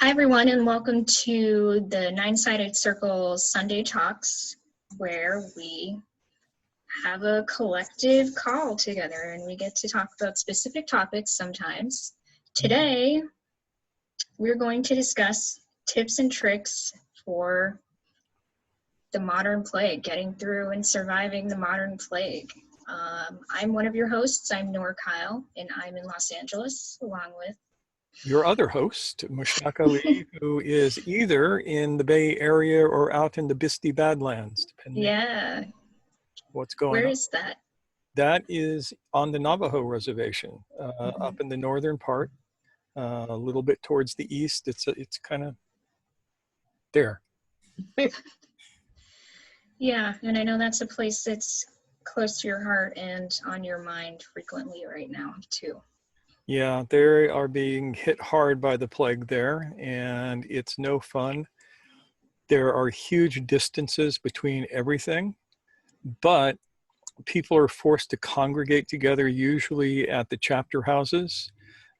Hi, everyone, and welcome to the Nine-Sided Circle Sunday Talks, where we have a collective call together and we get to talk about specific topics sometimes. Today, we're going to discuss tips and tricks for the modern plague, getting through and surviving the modern plague. I'm one of your hosts. I'm Noor Kyle, and I'm in Los Angeles, along with your other host, Mushtaq Ali, who is either in the Bay Area or out in the Bisti Badlands, depending on what's going on. Where is that? That is on the Navajo Reservation, up in the northern part, a little bit towards the east. It's kind of there. Yeah, and I know that's a place that's close to your heart and on your mind frequently right now, too. Yeah, they are being hit hard by the plague there, and it's no fun. There are huge distances between everything, but people are forced to congregate together, usually at the chapter houses,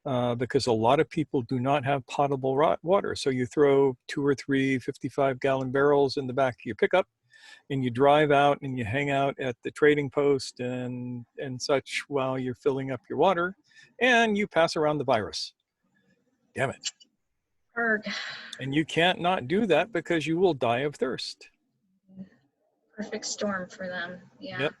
because a lot of people do not have potable water. So you throw 2 or 3 55-gallon barrels in the back of your pickup, and you drive out and you hang out at the trading post and such while you're filling up your water, and you pass around the virus. Damn it. Arg. And you can't not do that because you will die of thirst. Perfect storm for them. Yeah. Yep.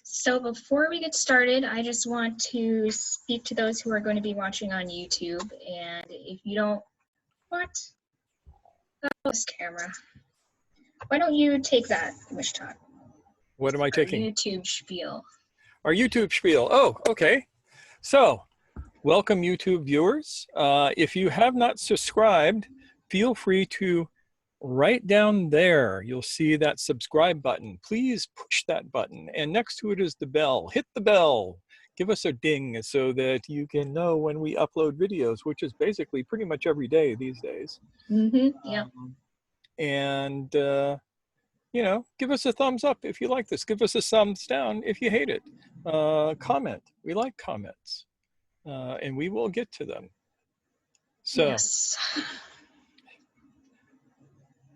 So before we get started, I just want to speak to those who are going to be watching on YouTube. And if you don't, what? Oh, this camera. Why don't you take that, Mushtaq? What am I taking? YouTube spiel. Our YouTube spiel. Oh, okay. So, welcome YouTube viewers. If you have not subscribed, feel free to right down there. You'll see that subscribe button. Please push that button. And next to it is the bell. Hit the bell. Give us a ding so that you can know when we upload videos, which is basically pretty much every day these days. Yeah. And you know, give us a thumbs up if you like this. Give us a thumbs down if you hate it. Comment. We like comments. And we will get to them. So, yes.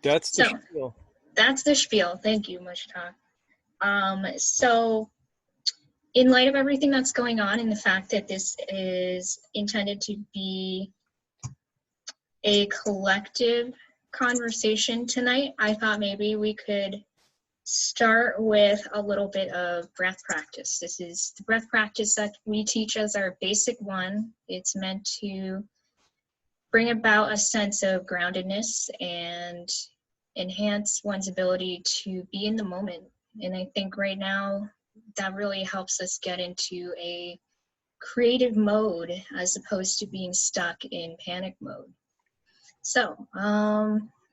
That's the spiel. That's the spiel. Thank you, Mushtaq. So, in light of everything that's going on and the fact that this is intended to be a collective conversation tonight, I thought maybe we could start with a little bit of breath practice. This is the breath practice that we teach as our basic one. It's meant to bring about a sense of groundedness and enhance one's ability to be in the moment. And I think right now that really helps us get into a creative mode as opposed to being stuck in panic mode. So,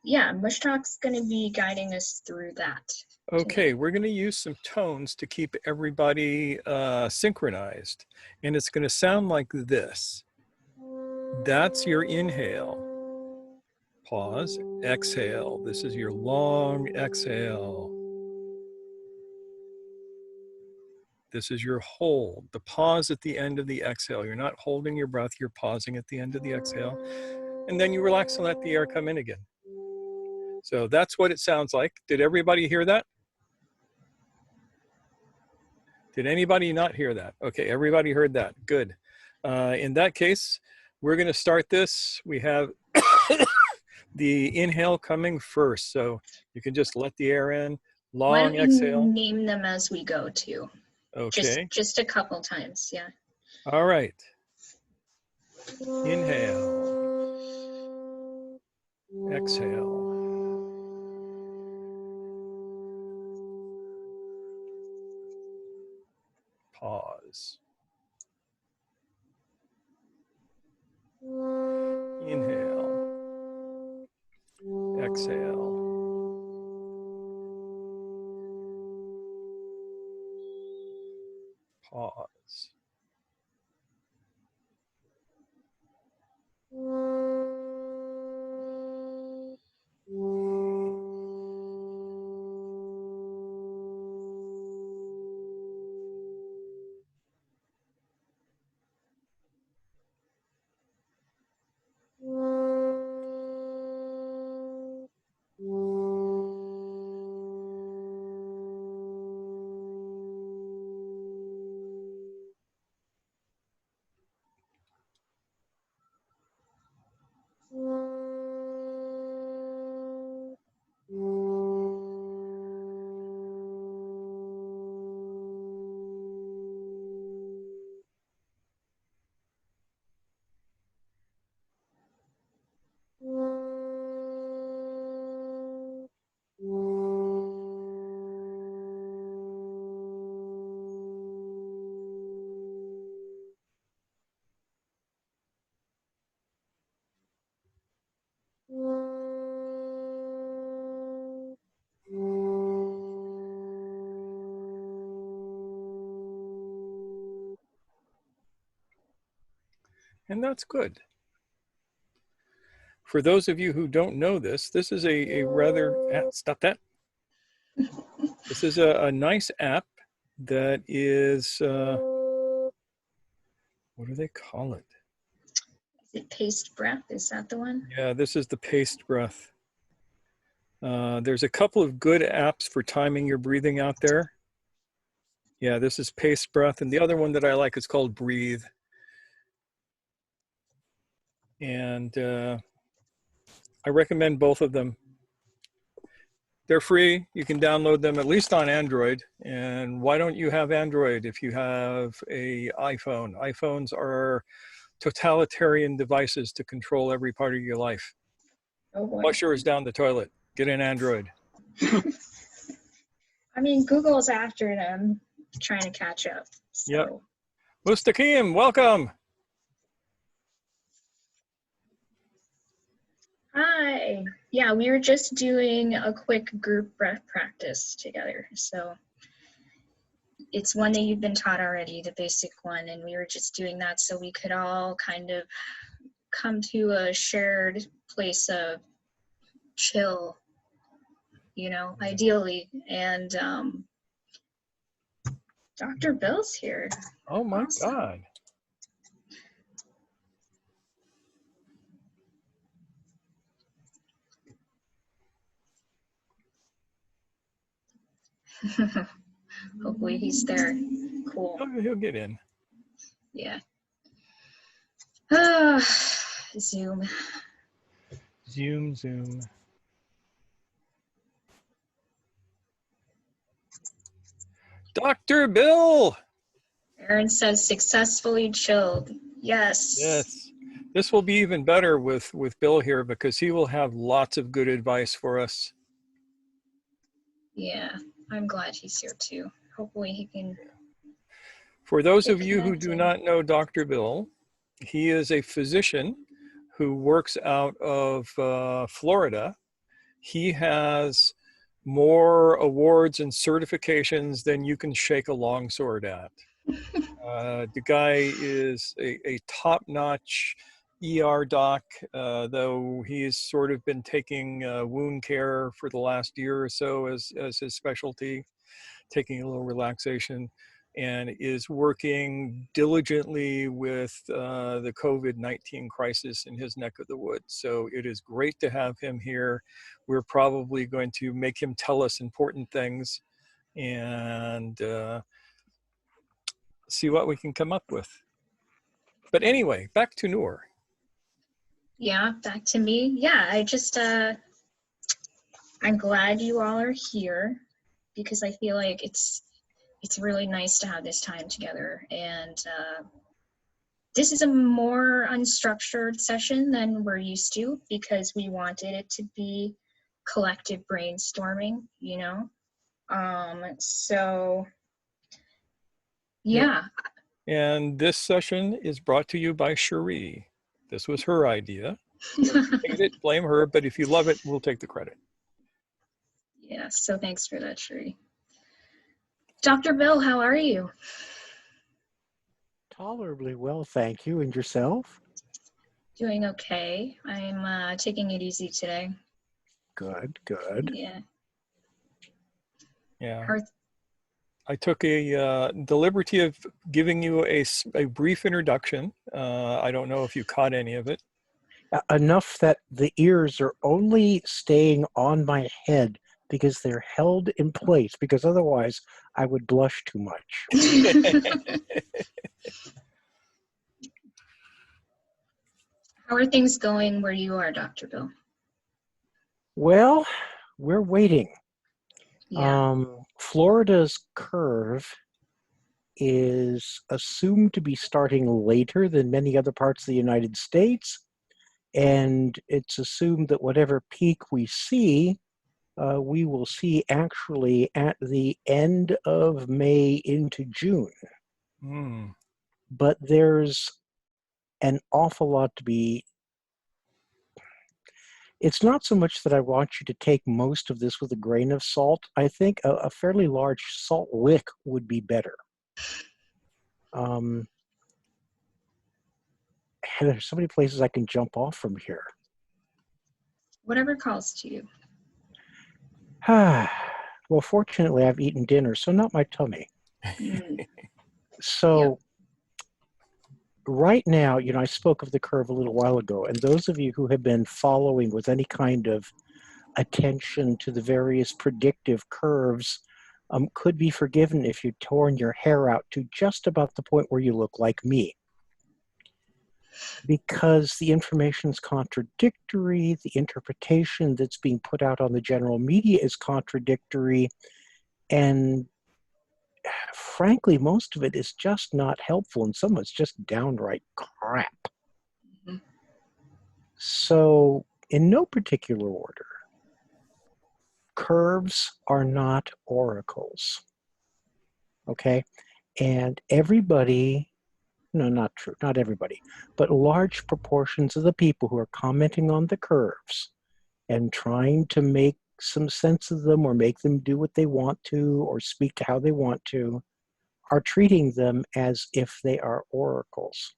yeah, Mushtaq's going to be guiding us through that. Okay, we're going to use some tones to keep everybody synchronized. And it's going to sound like this. That's your inhale. Pause, exhale. This is your long exhale. This is your hold, the pause at the end of the exhale. You're not holding your breath, you're pausing at the end of the exhale. And then you relax and let the air come in again. So that's what it sounds like. Did everybody hear that? Did anybody not hear that? Okay, everybody heard that. Good. In that case, we're going to start this. We have the inhale coming first. So you can just let the air in. Long exhale. Name them as we go too. Okay. Just a couple times, yeah. All right. Inhale. Exhale. Pause. Inhale. Exhale. Pause. and that's good. For those of you who don't know this, this is a rather, stop that. This is a nice app that is, what do they call it? Is it Paced Breath? Is that the one? Yeah, this is the Paced Breath. There's a couple of good apps for timing your breathing out there. Yeah, this is Paced Breath, and the other one that I like is called Breathe. And I recommend both of them. They're free. You can download them at least on Android. And why don't you have Android if you have an iPhone? iPhones are totalitarian devices to control every part of your life. Oh boy. Flush yours down the toilet. Get an Android. I mean, Google's after them, trying to catch up. So. Yep. Mustaqim, welcome. Hi. Yeah, we were just doing a quick group breath practice together. So it's one that you've been taught already, the basic one, and we were just doing that so we could all kind of come to a shared place of chill, you know, ideally. And Dr. Bill's here. Oh my Awesome. God. Hopefully he's there. Cool. He'll get in. Yeah. Zoom. Zoom. Dr. Bill. Aaron says successfully chilled. Yes. Yes. This will be even better with Bill here because he will have lots of good advice for us. Yeah, I'm glad he's here too. Hopefully he can. For those of you who do not know Dr. Bill, he is a physician who works out of Florida. He has more awards and certifications than you can shake a longsword at. The guy is a top-notch ER doc, though he's sort of been taking wound care for the last year or so as his specialty, taking a little relaxation, and is working diligently with the COVID-19 crisis in his neck of the woods. So it is great to have him here. We're probably going to make him tell us important things and see what we can come up with. But anyway, back to Noor. Yeah, back to me. Yeah, I just, I'm glad you all are here because I feel like it's really nice to have this time together. And this is a more unstructured session than we're used to because we wanted it to be collective brainstorming, you know? So, yeah. And this session is brought to you by Cherie. This was her idea. Hate it, blame her, but if you love it, we'll take the credit. Yeah, so thanks for that, Cherie. Dr. Bill, how are you? Tolerably well, thank you. And yourself? Doing okay. I'm taking it easy today. Good, good. Yeah. Yeah. I took the liberty of giving you a brief introduction. I don't know if you caught any of it. Enough that the ears are only staying on my head because they're held in place, because otherwise I would blush too much. How are things going where you are, Dr. Bill? Well, we're waiting. Yeah. Florida's curve is assumed to be starting later than many other parts of the United States, and it's assumed that whatever peak we see, we will see actually at the end of May into June. Mm. But there's an awful lot to be. It's not so much that I want you to take most of this with a grain of salt. I think a fairly large salt lick would be better. there's so many places I can jump off from here. Whatever calls to you. Well, fortunately, I've eaten dinner, so not my tummy. Mm, So right now, I spoke of the curve a little while ago, and those of you who have been following with any kind of attention to the various predictive curves could be forgiven if you've torn your hair out to just about the point where you look like me. Because the information is contradictory, the interpretation that's being put out on the general media is contradictory, and frankly, most of it is just not helpful, and some of it's just downright crap. mm-hmm. So, in no particular order, curves are not oracles, okay? And everybody, no, not true, not everybody, but large proportions of the people who are commenting on the curves and trying to make some sense of them or make them do what they want to or speak to how they want to are treating them as if they are oracles.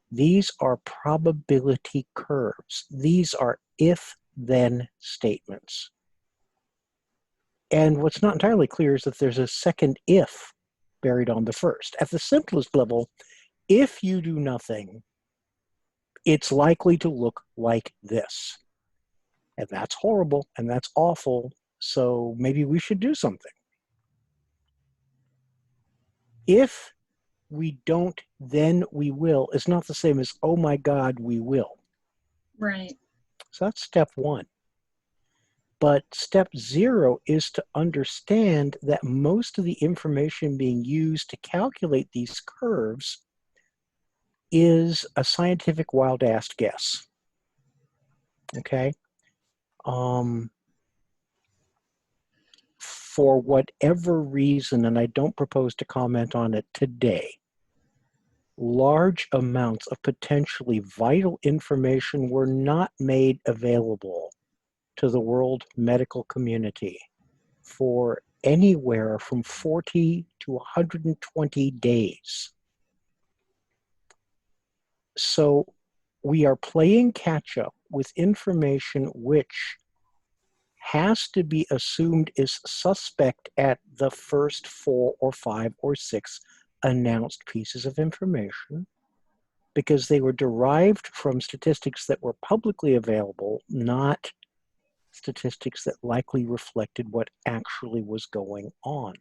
These are probability curves. These are if-then statements. And what's not entirely clear is that there's a second if buried on the first. At the simplest level, if you do nothing, it's likely to look like this. And that's horrible and that's awful, so maybe we should do something. If we don't, then we will is not the same as, oh my God, we will. Right. So that's step one. But step 0 is to understand that most of the information being used to calculate these curves is a scientific wild-ass guess. Okay? For whatever reason, and I don't propose to comment on it today, large amounts of potentially vital information were not made available to the world medical community for anywhere from 40 to 120 days. So we are playing catch up with information which has to be assumed is suspect at the first 4 or 5 or 6 announced pieces of information, because they were derived from statistics that were publicly available, not statistics that likely reflected what actually was going on.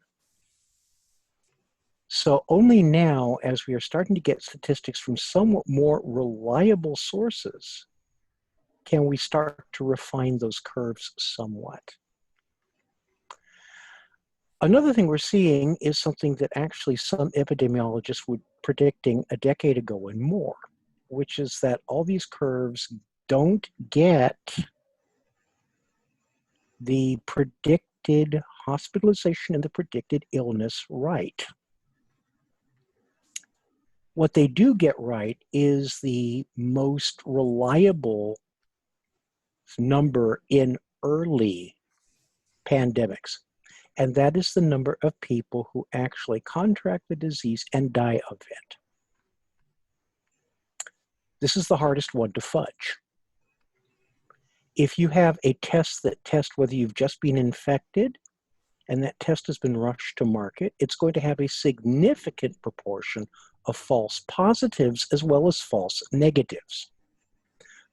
So only now, as we are starting to get statistics from somewhat more reliable sources, can we start to refine those curves somewhat. Another thing we're seeing is something that actually some epidemiologists were predicting a decade ago and more, which is that all these curves don't get the predicted hospitalization and the predicted illness right. What they do get right is the most reliable number in early pandemics, and that is the number of people who actually contract the disease and die of it. This is the hardest one to fudge. If you have a test that tests whether you've just been infected, and that test has been rushed to market, it's going to have a significant proportion of false positives as well as false negatives.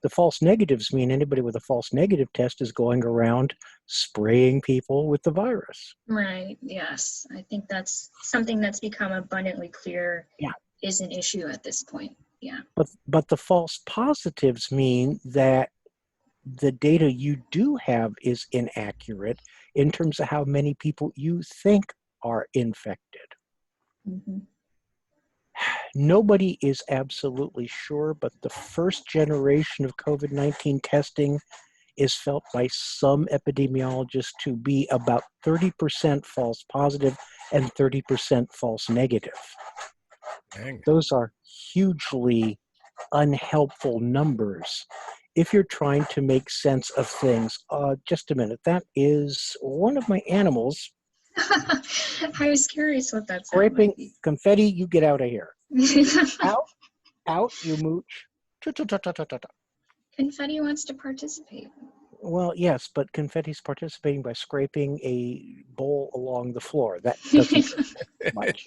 The false negatives mean anybody with a false negative test is going around spraying people with the virus. Right. Yes. I think that's something that's become abundantly clear. Yeah. Is an issue at this point. Yeah. But the false positives mean that the data you do have is inaccurate in terms of how many people you think are infected. Mm-hmm. Nobody is absolutely sure, but the first generation of COVID-19 testing is felt by some epidemiologists to be about 30% false positive and 30% false negative. Dang. Those are hugely unhelpful numbers if you're trying to make sense of things. Just a minute, that is one of my animals. I was curious what that sound Scraping might be. confetti, you get out of here. Ow. Out you mooch. Ta-ta-ta-ta-ta-ta. Confetti wants to participate. Well, yes, but confetti's participating by scraping a bowl along the floor. That doesn't much.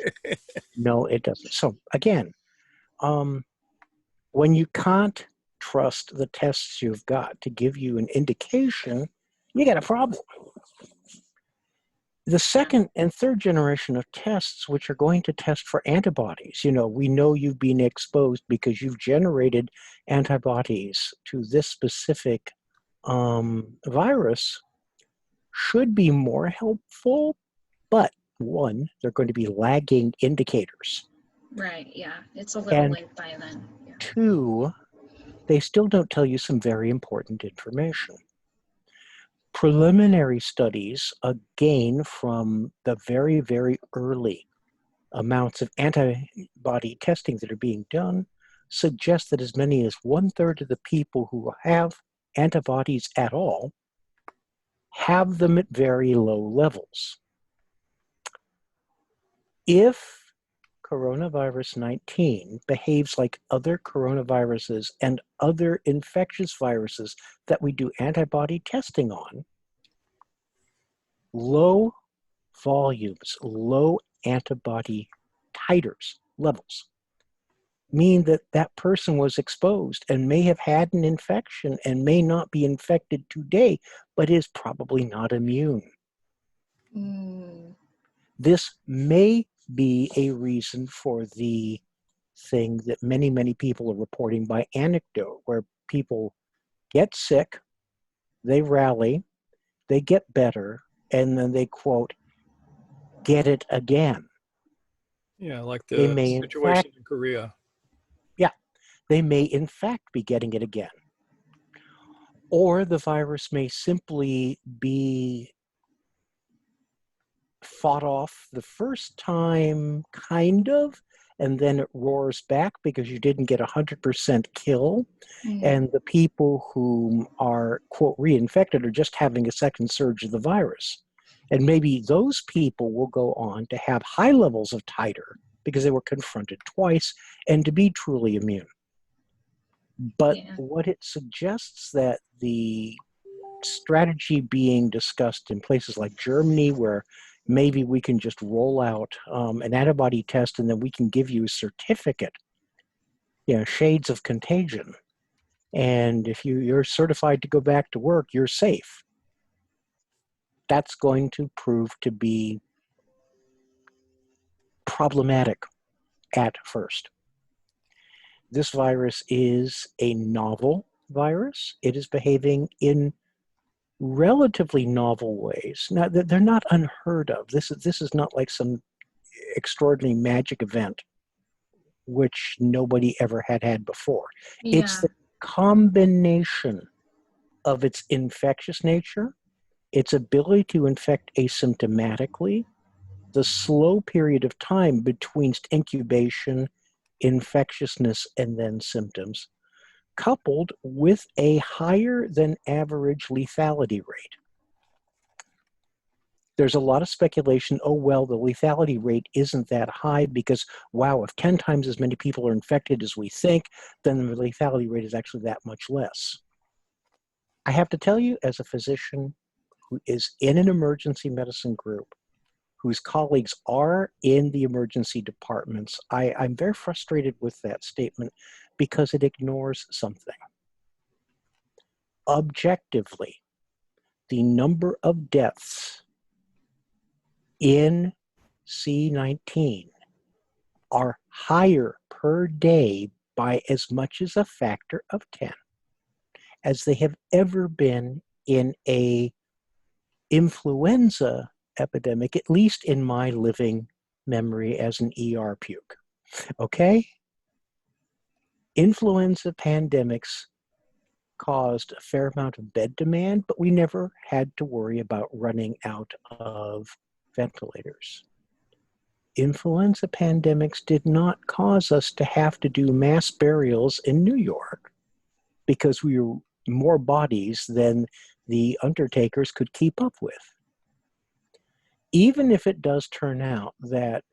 No, it doesn't. So again, when you can't trust the tests you've got to give you an indication, you got a problem. The second and third generation of tests, which are going to test for antibodies, we know you've been exposed because you've generated antibodies to this specific virus, should be more helpful, but one, they're going to be lagging indicators. Right, yeah. It's a little late by then. Yeah. Two, they still don't tell you some very important information. Preliminary studies, again, from the very, very early amounts of antibody testing that are being done, suggest that as many as 1/3 of the people who have antibodies at all have them at very low levels. If coronavirus 19 behaves like other coronaviruses and other infectious viruses that we do antibody testing on, low volumes, low antibody titers, levels, mean that that person was exposed and may have had an infection and may not be infected today, but is probably not immune. This may be a reason for the thing that many, many people are reporting by anecdote, where people get sick, they rally, they get better, and then they, quote, get it again. Yeah, like They the may, in situation fact, in Korea. yeah, they may in fact be getting it again. Or the virus may simply be fought off the first time, kind of, and then it roars back because you didn't get 100% kill. And the people who are, quote, reinfected are just having a second surge of the virus. And maybe those people will go on to have high levels of titer because they were confronted twice and to be truly immune. But what it suggests that the strategy being discussed in places like Germany, where maybe we can just roll out an antibody test and then we can give you a certificate, shades of contagion. And if you're certified to go back to work, you're safe. That's going to prove to be problematic at first. This virus is a novel virus. It is behaving in relatively novel ways. Now, they're not unheard of. This is not like some extraordinary magic event, which nobody ever had before. Yeah. It's the combination of its infectious nature, its ability to infect asymptomatically, the slow period of time between incubation, infectiousness, and then symptoms, coupled with a higher than average lethality rate. There's a lot of speculation, the lethality rate isn't that high because, wow, if 10 times as many people are infected as we think, then the lethality rate is actually that much less. I have to tell you, as a physician who is in an emergency medicine group, whose colleagues are in the emergency departments, I'm very frustrated with that statement because it ignores something. Objectively, the number of deaths in C19 are higher per day by as much as a factor of 10 as they have ever been in a influenza epidemic, at least in my living memory as an ER puke. Okay? Influenza pandemics caused a fair amount of bed demand, but we never had to worry about running out of ventilators. Influenza pandemics did not cause us to have to do mass burials in New York because we were more bodies than the undertakers could keep up with. Even if it does turn out that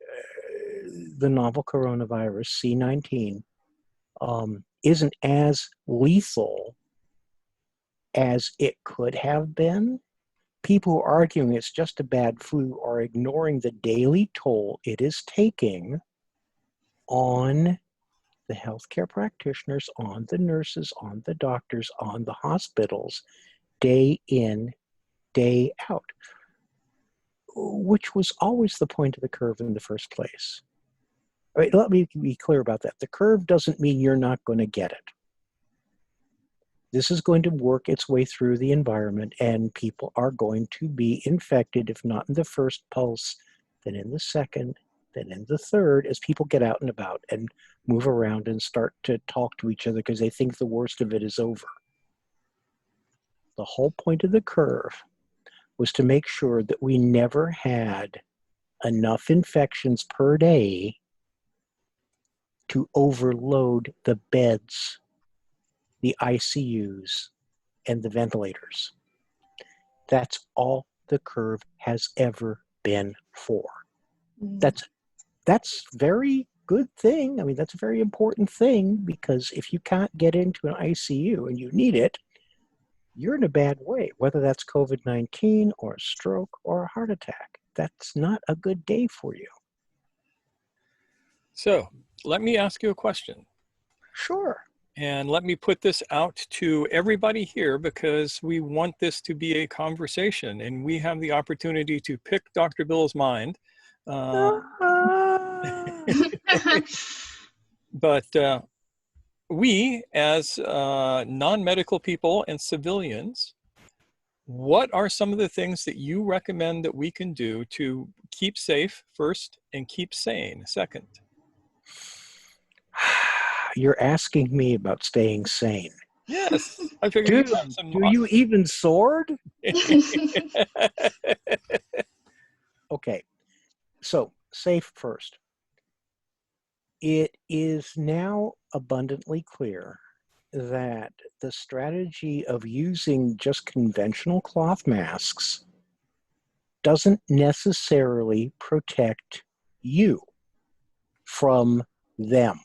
the novel coronavirus, C19, isn't as lethal as it could have been. People who are arguing it's just a bad flu are ignoring the daily toll it is taking on the healthcare practitioners, on the nurses, on the doctors, on the hospitals, day in, day out, which was always the point of the curve in the first place. All right, let me be clear about that. The curve doesn't mean you're not going to get it. This is going to work its way through the environment, and people are going to be infected, if not in the first pulse, then in the second, then in the third, as people get out and about and move around and start to talk to each other because they think the worst of it is over. The whole point of the curve was to make sure that we never had enough infections per day to overload the beds, the ICUs, and the ventilators. That's all the curve has ever been for. That's very good thing. I mean, that's a very important thing, because if you can't get into an ICU and you need it, you're in a bad way, whether that's COVID-19 or a stroke or a heart attack. That's not a good day for you. So let me ask you a question. Sure. And let me put this out to everybody here, because we want this to be a conversation, and we have the opportunity to pick Dr. Bill's mind. But we, as non-medical people and civilians, what are some of the things that you recommend that we can do to keep safe first and keep sane second? You're asking me about staying sane. Yes, I figured do you even sword? Okay, so safe first. It is now abundantly clear that the strategy of using just conventional cloth masks doesn't necessarily protect you from them.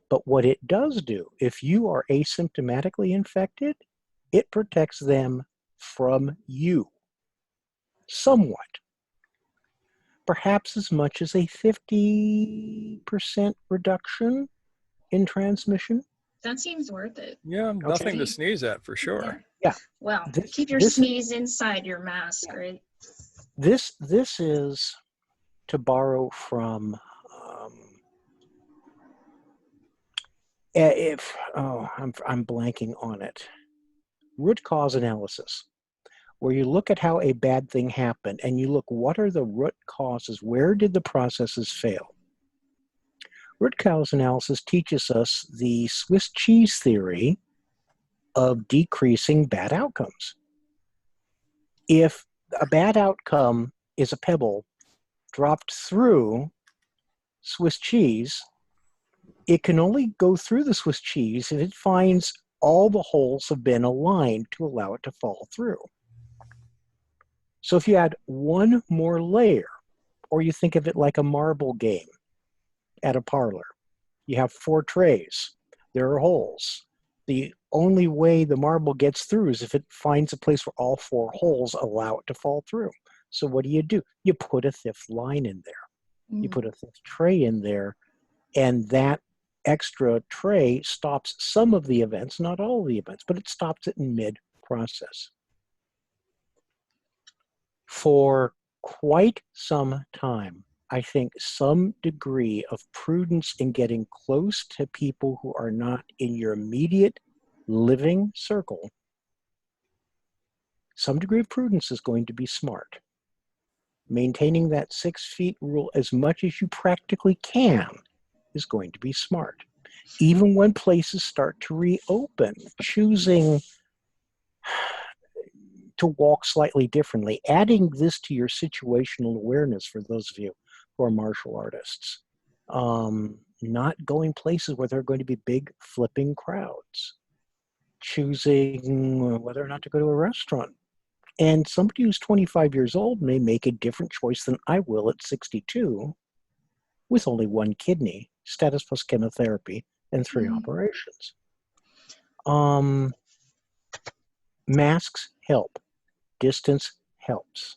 But what it does do, if you are asymptomatically infected, it protects them from you somewhat. Perhaps as much as a 50% reduction in transmission. That seems worth it. Yeah, nothing to sneeze at, for sure. Yeah. Well, keep your sneeze inside your mask, right? This is, to borrow from I'm blanking on it. Root cause analysis, where you look at how a bad thing happened and you look, what are the root causes? Where did the processes fail? Root cause analysis teaches us the Swiss cheese theory of decreasing bad outcomes. If a bad outcome is a pebble dropped through Swiss cheese, it can only go through the Swiss cheese if it finds all the holes have been aligned to allow it to fall through. So if you add one more layer, or you think of it like a marble game at a parlor, you have 4 trays, there are holes. The only way the marble gets through is if it finds a place where all 4 holes allow it to fall through. So what do? You put a 5th line in there. You put a 5th tray in there, and that extra tray stops some of the events, not all of the events, but it stops it in mid-process. For quite some time, I think some degree of prudence in getting close to people who are not in your immediate living circle, some degree of prudence is going to be smart. Maintaining that 6 feet rule as much as you practically can is going to be smart. Even when places start to reopen, choosing to walk slightly differently, adding this to your situational awareness for those of you who are martial artists, not going places where there are going to be big flipping crowds, choosing whether or not to go to a restaurant. And somebody who's 25 years old may make a different choice than I will at 62 with only 1 kidney, status plus chemotherapy, and 3 operations. Masks help. Distance helps.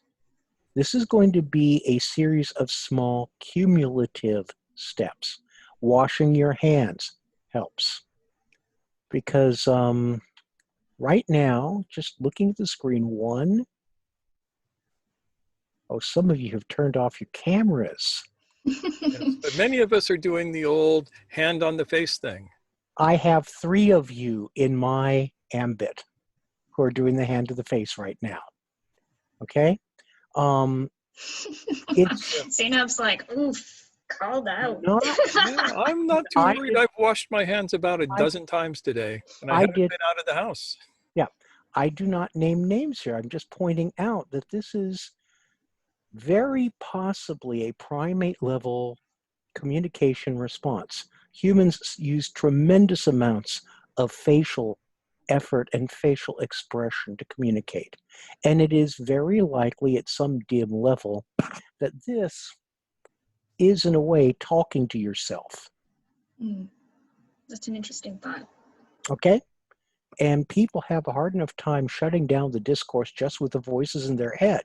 This is going to be a series of small cumulative steps. Washing your hands helps. Because right now, just looking at the screen, some of you have turned off your cameras. Yes, but many of us are doing the old hand on the face thing. I have 3 of you in my ambit who are doing the hand to the face right now. Okay? Zainab's like, oof, called out. I'm not too worried. I've washed my hands about a dozen times today, and I haven't been out of the house. Yeah, I do not name names here. I'm just pointing out that this is very possibly a primate level communication response. Humans use tremendous amounts of facial effort and facial expression to communicate. And it is very likely at some dim level that this is in a way talking to yourself. That's an interesting thought. Okay? And people have a hard enough time shutting down the discourse just with the voices in their head.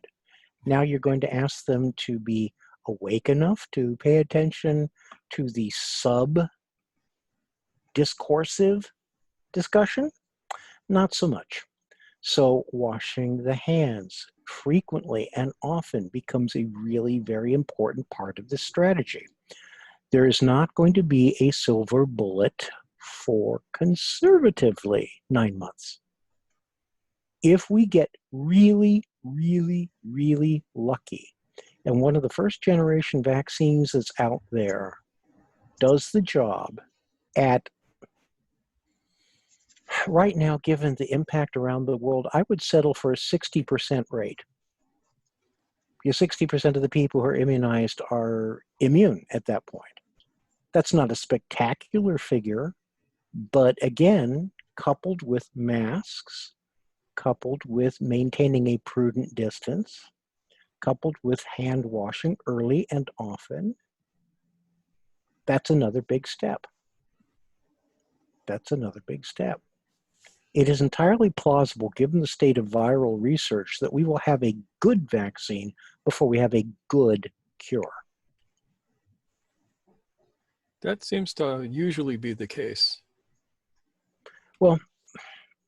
Now you're going to ask them to be awake enough to pay attention to the sub-discoursive discussion? Not so much. So washing the hands frequently and often becomes a really very important part of this strategy. There is not going to be a silver bullet for conservatively 9 months. If we get really, really, really lucky, and one of the first generation vaccines that's out there does the job at, right now, given the impact around the world, I would settle for a 60% rate. Because 60% of the people who are immunized are immune at that point. That's not a spectacular figure, but again, coupled with masks, coupled with maintaining a prudent distance, coupled with hand washing early and often, that's another big step. That's another big step. It is entirely plausible, given the state of viral research, that we will have a good vaccine before we have a good cure. That seems to usually be the case. Well,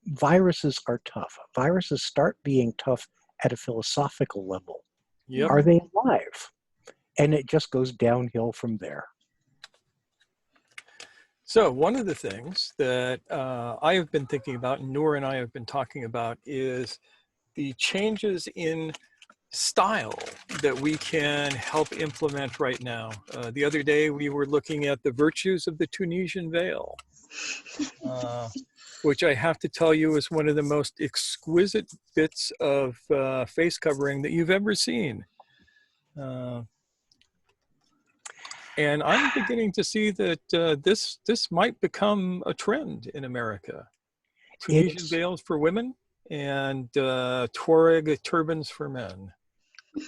viruses are tough. Viruses start being tough at a philosophical level. Yep. Are they alive? And it just goes downhill from there. So one of the things that I have been thinking about, and Noor and I have been talking about, is the changes in style that we can help implement right now. The other day we were looking at the virtues of the Tunisian veil, which I have to tell you is one of the most exquisite bits of face covering that you've ever seen. And I'm beginning to see that this might become a trend in America. Tunisian veils for women and Tuareg turbans for men.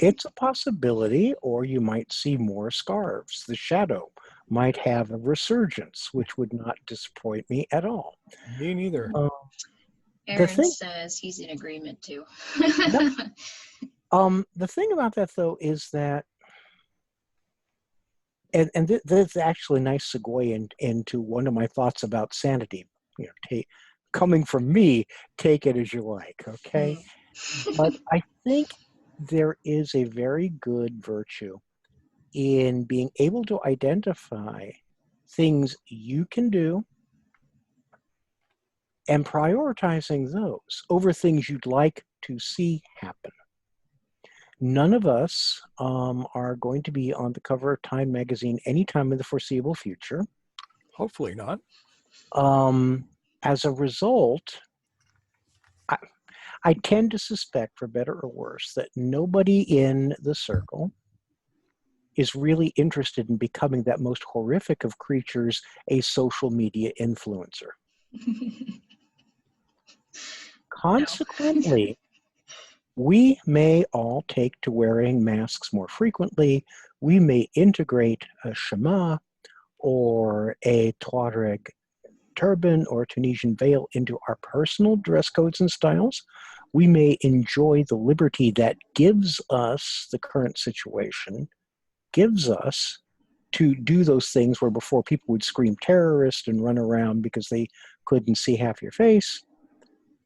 It's a possibility, or you might see more scarves. The shadow might have a resurgence, which would not disappoint me at all. Me neither. Aaron says he's in agreement too. The thing about that, though, is that, and that's actually a nice segue into one of my thoughts about sanity. You know, coming from me, take it as you like, okay? But I think there is a very good virtue in being able to identify things you can do and prioritizing those over things you'd like to see happen. None of us are going to be on the cover of Time magazine anytime in the foreseeable future. Hopefully not. As a result, I tend to suspect, for better or worse, that nobody in the circle is really interested in becoming that most horrific of creatures, a social media influencer. Consequently, we may all take to wearing masks more frequently. We may integrate a HEMA or a Tuareg turban or a Tunisian veil into our personal dress codes and styles, we may enjoy the liberty that gives us the current situation, gives us to do those things where before people would scream terrorist and run around because they couldn't see half your face.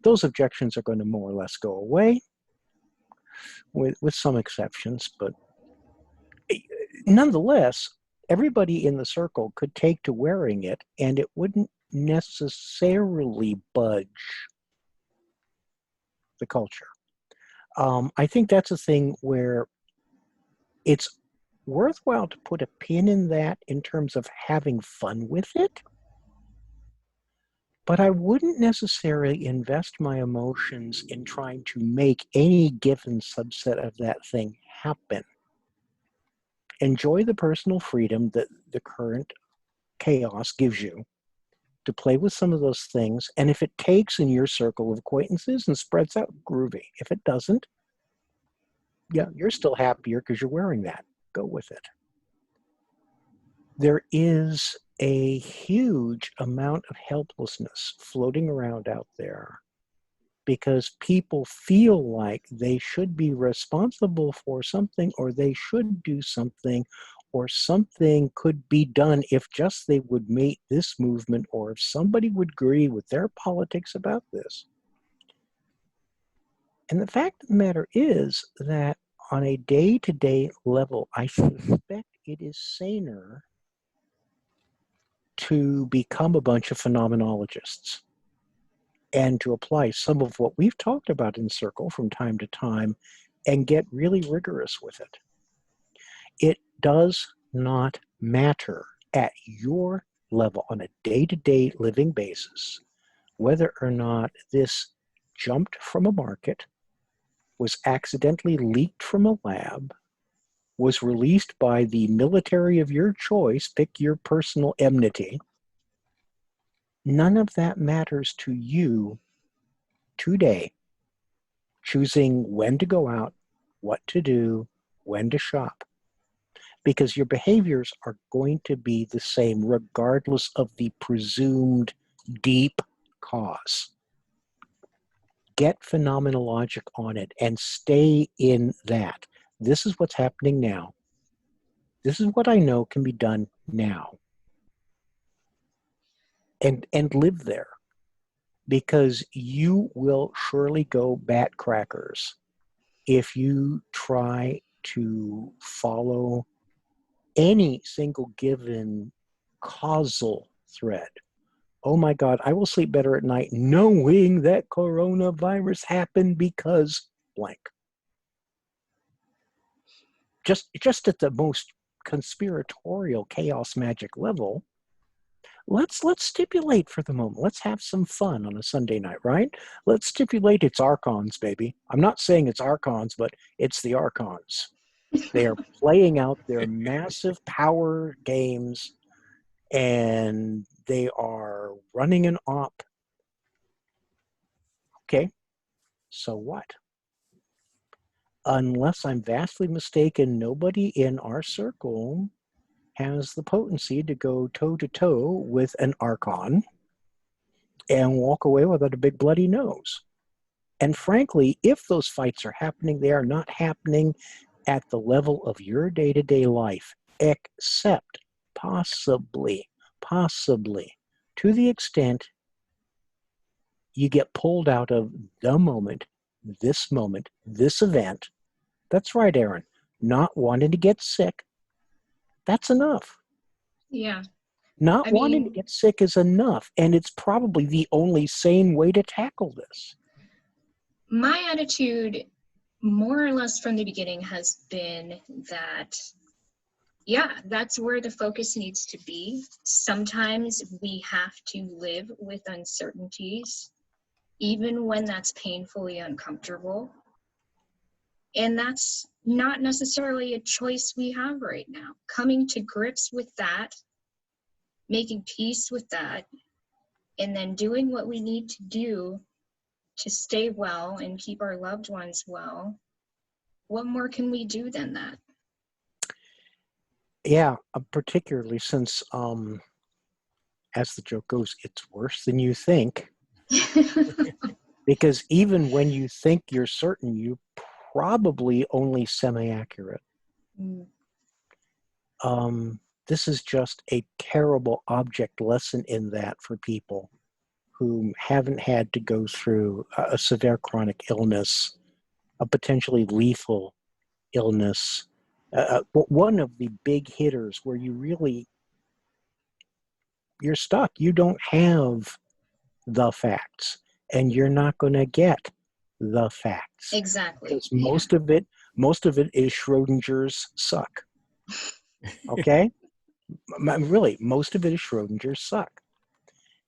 Those objections are going to more or less go away, with some exceptions, but nonetheless, everybody in the circle could take to wearing it, and it wouldn't necessarily budge the culture. I think that's a thing where it's worthwhile to put a pin in that in terms of having fun with it, but I wouldn't necessarily invest my emotions in trying to make any given subset of that thing happen. Enjoy the personal freedom that the current chaos gives you to play with some of those things, and if it takes in your circle of acquaintances and spreads out, groovy. If it doesn't, yeah, you're still happier because you're wearing that. Go with it. There is a huge amount of helplessness floating around out there because people feel like they should be responsible for something, or they should do something, or something could be done if just they would make this movement, or if somebody would agree with their politics about this. And the fact of the matter is that on a day-to-day level, I suspect it is saner to become a bunch of phenomenologists and to apply some of what we've talked about in Circle from time to time and get really rigorous with it. It does not matter at your level on a day-to-day living basis whether or not this jumped from a market, was accidentally leaked from a lab, was released by the military of your choice, pick your personal enmity. None of that matters to you today, choosing when to go out, what to do, when to shop, because your behaviors are going to be the same regardless of the presumed deep cause. Get phenomenologic on it and stay in that. This is what's happening now. This is what I know can be done now. And live there. Because you will surely go bat crackers if you try to follow any single given causal thread. Oh my God, I will sleep better at night knowing that coronavirus happened because blank. Just at the most conspiratorial chaos magic level, let's stipulate for the moment. Let's have some fun on a Sunday night, right? Let's stipulate it's Archons, baby. I'm not saying it's Archons, but it's the Archons. They are playing out their massive power games, and they are running an op. Okay, so what? Unless I'm vastly mistaken, nobody in our circle has the potency to go toe-to-toe with an Archon and walk away without a big bloody nose. And frankly, if those fights are happening, they are not happening at the level of your day-to-day life, except possibly, to the extent you get pulled out of the moment, this event. That's right, Aaron. Not wanting to get sick. That's enough. Yeah. Not wanting to get sick is enough, and it's probably the only sane way to tackle this. My attitude, more or less from the beginning, has been that, yeah, that's where the focus needs to be. Sometimes we have to live with uncertainties, even when that's painfully uncomfortable. And that's not necessarily a choice we have right now. Coming to grips with that, making peace with that, and then doing what we need to do to stay well and keep our loved ones well. What more can we do than that? Yeah, particularly since as the joke goes, it's worse than you think. Because even when you think you're certain, you're probably only semi-accurate. Mm. This is just a terrible object lesson in that for people who haven't had to go through a severe chronic illness, a potentially lethal illness. One of the big hitters where you're stuck. You don't have the facts, and you're not going to get the facts. Exactly. Because most of it is Schrodinger's suck. Okay? Really, most of it is Schrodinger's suck.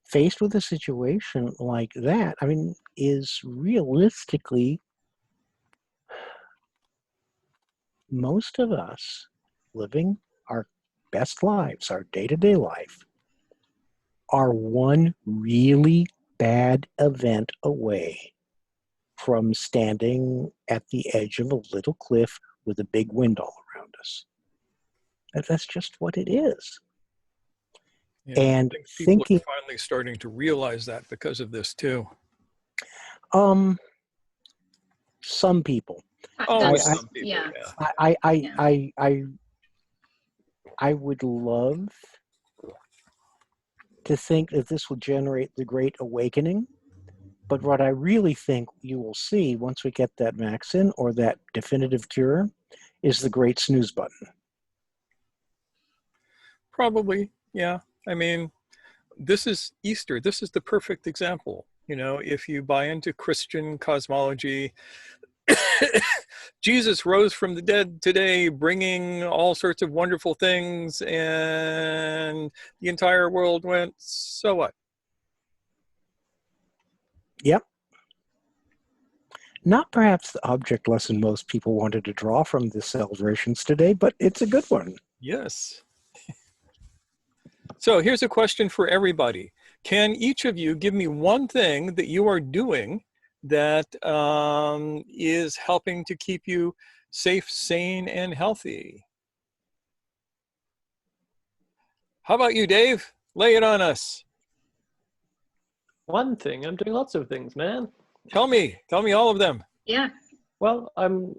Faced with a situation like that, I mean, is realistically, most of us living our best lives, our day-to-day life, are one really bad event away from standing at the edge of a little cliff with a big wind all around us. That's just what it is. Yeah, And I think people thinking, are finally starting to realize that because of this too. some people. Oh, That's, some people, yeah. I would love to think that this will generate the Great Awakening. But what I really think you will see once we get that vaccine or that definitive cure is the great snooze button. Probably, yeah. I mean, this is Easter. This is the perfect example. You know, if you buy into Christian cosmology, Jesus rose from the dead today, bringing all sorts of wonderful things, and the entire world went, so what? Yep. Not perhaps the object lesson most people wanted to draw from the celebrations today, but it's a good one. Yes. So here's a question for everybody. Can each of you give me one thing that you are doing that is helping to keep you safe, sane, and healthy? How about you, Dave? Lay it on us. One thing, I'm doing lots of things, man. Tell me all of them. Yeah. Well, I'm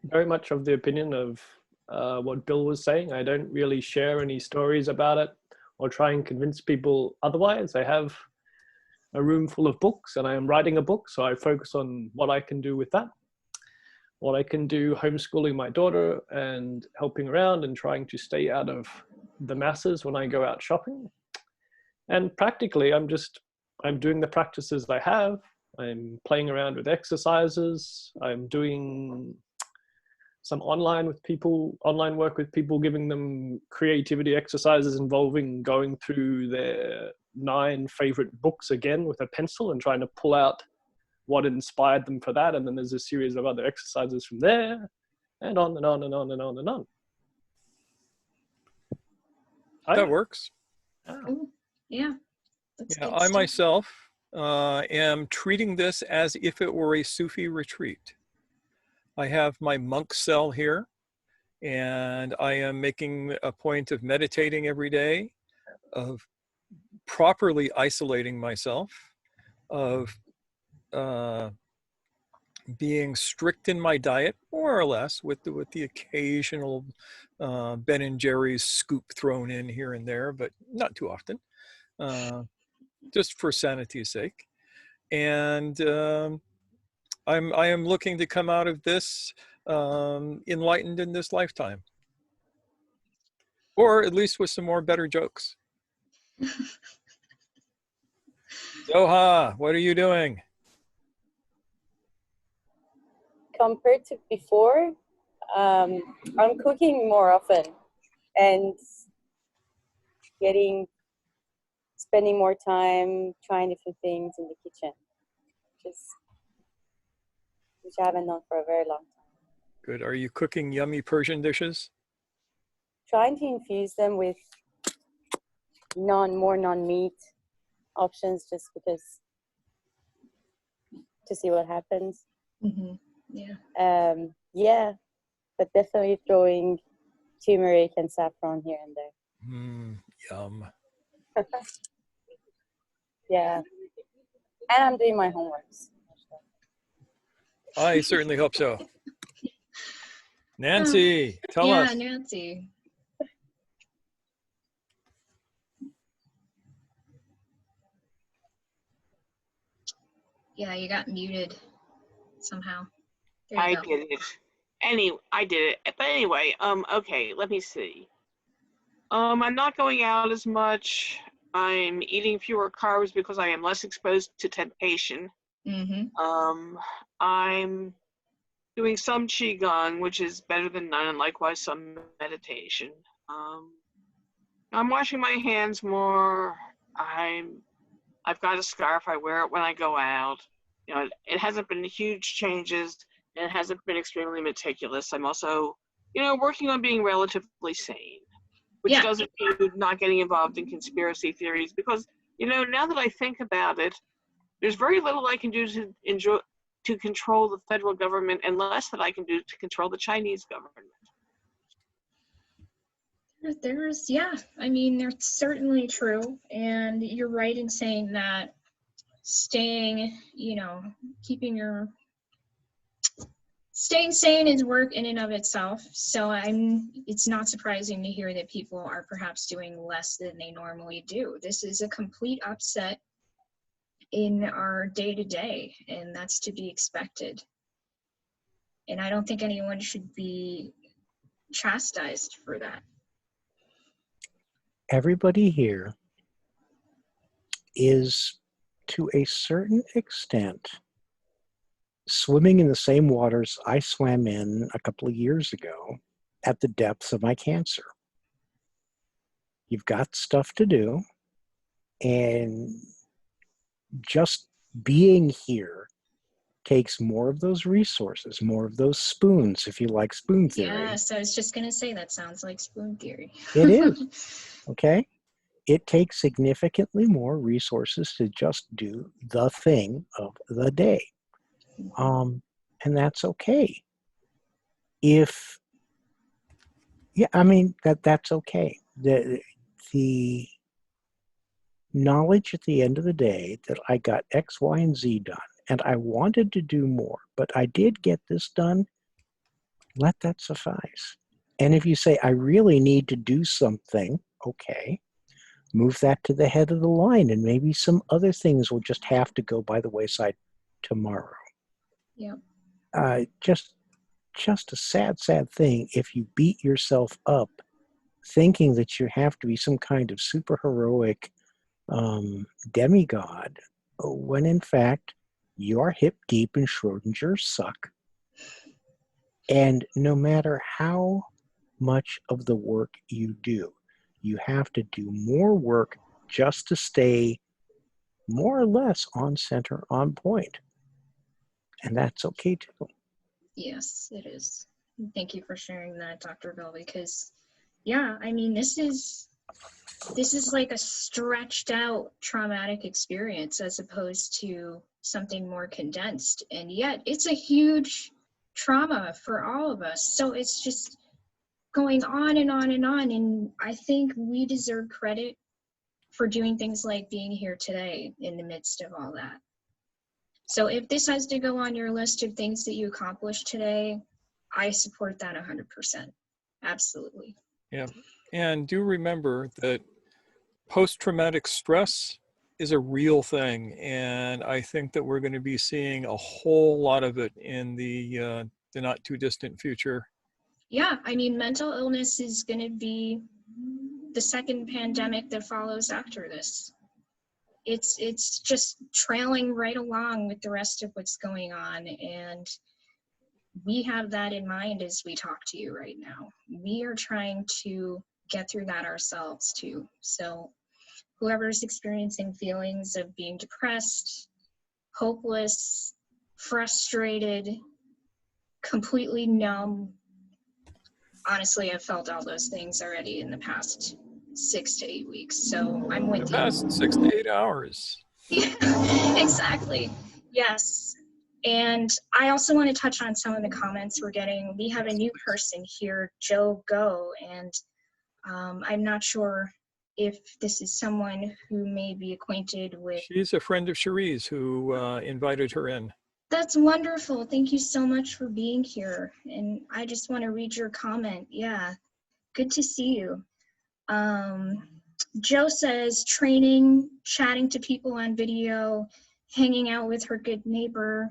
very much of the opinion of what Bill was saying. I don't really share any stories about it or try and convince people otherwise. I have a room full of books and I am writing a book, so I focus on what I can do with that. What I can do homeschooling my daughter and helping around and trying to stay out of the masses when I go out shopping. And practically, I'm doing the practices I have. I'm playing around with exercises. I'm doing some online work with people, giving them creativity exercises involving going through their 9 favorite books again with a pencil and trying to pull out what inspired them for that. And then there's a series of other exercises from there, and on and on and on and on and on. That works. Ooh, yeah. That's Yeah, good I stuff. myself am treating this as if it were a Sufi retreat. I have my monk cell here, and I am making a point of meditating every day, of properly isolating myself, of being strict in my diet, more or less, with the occasional Ben and Jerry's scoop thrown in here and there, but not too often, just for sanity's sake. And I am looking to come out of this enlightened in this lifetime, or at least with some more better jokes. Zoha, what are you doing? Compared to before, I'm cooking more often and spending more time trying different things in the kitchen, which I haven't done for a very long time. Good. Are you cooking yummy Persian dishes? Trying to infuse them with more non-meat options, just because, to see what happens. Mm-hmm. Yeah. Yeah, but definitely throwing turmeric and saffron here and there. Yum. Yeah. And I'm doing my homeworks. I certainly hope so. Nancy, tell Yeah, us. Nancy. Yeah, you got muted somehow. There you I go. did it. I did it. But anyway, okay, let me see. I'm not going out as much. I'm eating fewer carbs because I am less exposed to temptation. Mm-hmm. I'm doing some qigong, which is better than none, and likewise some meditation. I'm washing my hands more. I've got a scarf. I wear it when I go out. You know, it hasn't been huge changes, and it hasn't been extremely meticulous. I'm also, you know, working on being relatively sane, which Yeah. doesn't include not getting involved in conspiracy theories, because, you know, now that I think about it, there's very little I can do to control the federal government, and less that I can do to control the Chinese government. Yeah, I mean, that's certainly true. And you're right in saying that staying, you know, staying sane is work in and of itself. So it's not surprising to hear that people are perhaps doing less than they normally do. This is a complete upset in our day-to-day, and that's to be expected. And I don't think anyone should be chastised for that. Everybody here is, to a certain extent, swimming in the same waters I swam in a couple of years ago at the depths of my cancer. You've got stuff to do, and just being here takes more of those resources, more of those spoons, if you like spoon theory. Yes, I was just going to say that sounds like spoon theory. It is, okay? It takes significantly more resources to just do the thing of the day. And that's okay. I mean, that's okay. The knowledge at the end of the day that I got X, Y, and Z done, and I wanted to do more, but I did get this done, let that suffice. And if you say, I really need to do something, okay, move that to the head of the line, and maybe some other things will just have to go by the wayside tomorrow. Yeah. Just a sad, sad thing if you beat yourself up thinking that you have to be some kind of super heroic demigod, when in fact you're hip deep in Schrodinger's suck. And no matter how much of the work you do, you have to do more work just to stay more or less on center, on point. And that's okay too. Yes, it is. Thank you for sharing that, Dr. Bill, because yeah, I mean, this is like a stretched out traumatic experience as opposed to something more condensed. And yet it's a huge trauma for all of us. So it's just going on and on and on. And I think we deserve credit for doing things like being here today in the midst of all that. So if this has to go on your list of things that you accomplished today, I support that 100%. Absolutely. Yeah. And do remember that post-traumatic stress is a real thing. And I think that we're going to be seeing a whole lot of it in the not too distant future. Yeah, I mean, mental illness is going to be the second pandemic that follows after this. It's just trailing right along with the rest of what's going on, and we have that in mind as we talk to you right now. We are trying to get through that ourselves too. So whoever's experiencing feelings of being depressed, hopeless, frustrated, completely numb, honestly, I've felt all those things already in the past 6 to 8 weeks. So I'm with you. The past 6 to 8 hours. Yeah, exactly. Yes. And I also want to touch on some of the comments we're getting. We have a new person here, Joe Go, and I'm not sure if this is someone who may be acquainted with. She's a friend of Cherie's who invited her in. That's wonderful. Thank you so much for being here. And I just want to read your comment. Yeah, good to see you. Joe says training, chatting to people on video, hanging out with her good neighbor.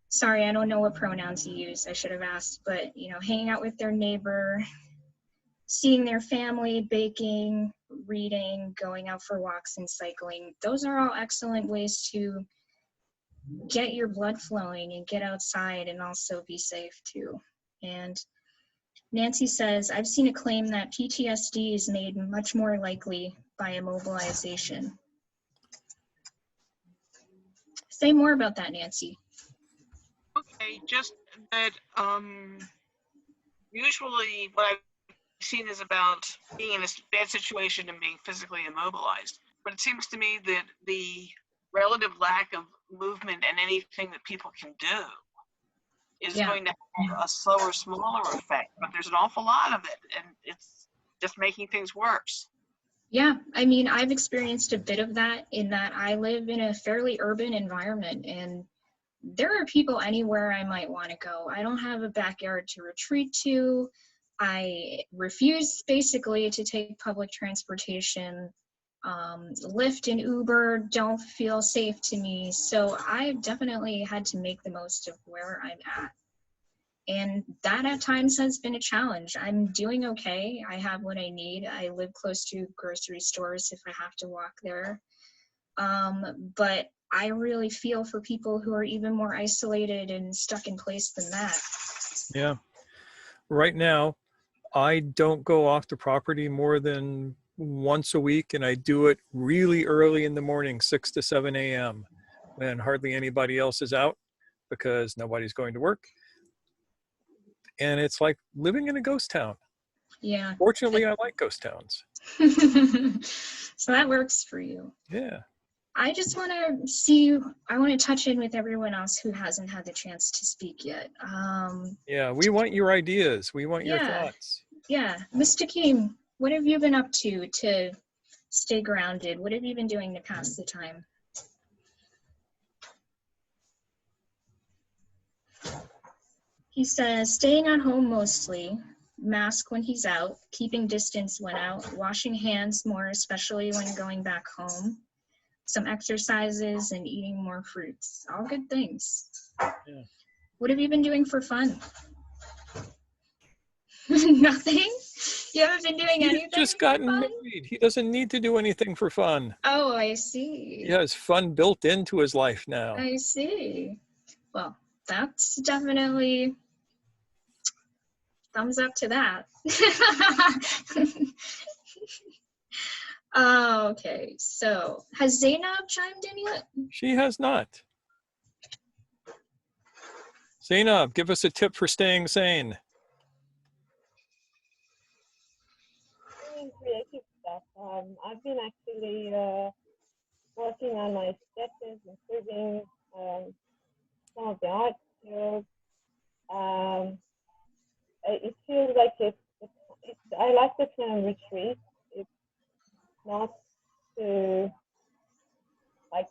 Sorry, I don't know what pronouns you use. I should have asked, but you know, hanging out with their neighbor, seeing their family, baking, reading, going out for walks and cycling. Those are all excellent ways to get your blood flowing and get outside and also be safe too. And Nancy says, I've seen a claim that PTSD is made much more likely by immobilization. Say more about that, Nancy. Okay, just that usually what I've seen is about being in a bad situation and being physically immobilized. But it seems to me that the relative lack of movement and anything that people can do is going to have a slower, smaller effect. But there's an awful lot of it, and it's just making things worse. Yeah, I mean, I've experienced a bit of that in that I live in a fairly urban environment, and there are people anywhere I might want to go. I don't have a backyard to retreat to. I refuse basically to take public transportation. Lyft and Uber don't feel safe to me. So I've definitely had to make the most of where I'm at. And that at times has been a challenge. I'm doing okay. I have what I need. I live close to grocery stores if I have to walk there. But I really feel for people who are even more isolated and stuck in place than that. Yeah. Right now, I don't go off the property more than once a week, and I do it really early in the morning, 6 to 7 a.m. when hardly anybody else is out because nobody's going to work. And it's like living in a ghost town. Yeah. Fortunately, I like ghost towns. So that works for you. Yeah. I just want to see, I want to touch in with everyone else who hasn't had the chance to speak yet. Yeah, we want your ideas. We want your thoughts. Yeah. Mr. Keem, what have you been up to stay grounded? What have you been doing to pass the time? He says, staying at home mostly, mask when he's out, keeping distance when out, washing hands more, especially when going back home, some exercises, and eating more fruits. All good things. Yeah. What have you been doing for fun? Nothing? You haven't been doing anything? He's just gotten married. He doesn't need to do anything for fun. Oh, I see. He has fun built into his life now. I see. Well, that's definitely thumbs up to that. Okay, so has Zainab chimed in yet? She has not. Zainab, give us a tip for staying sane. Doing creative stuff. I've been actually working on my sketches, improving some of the art skills. It feels like I like the term retreat. It's not to like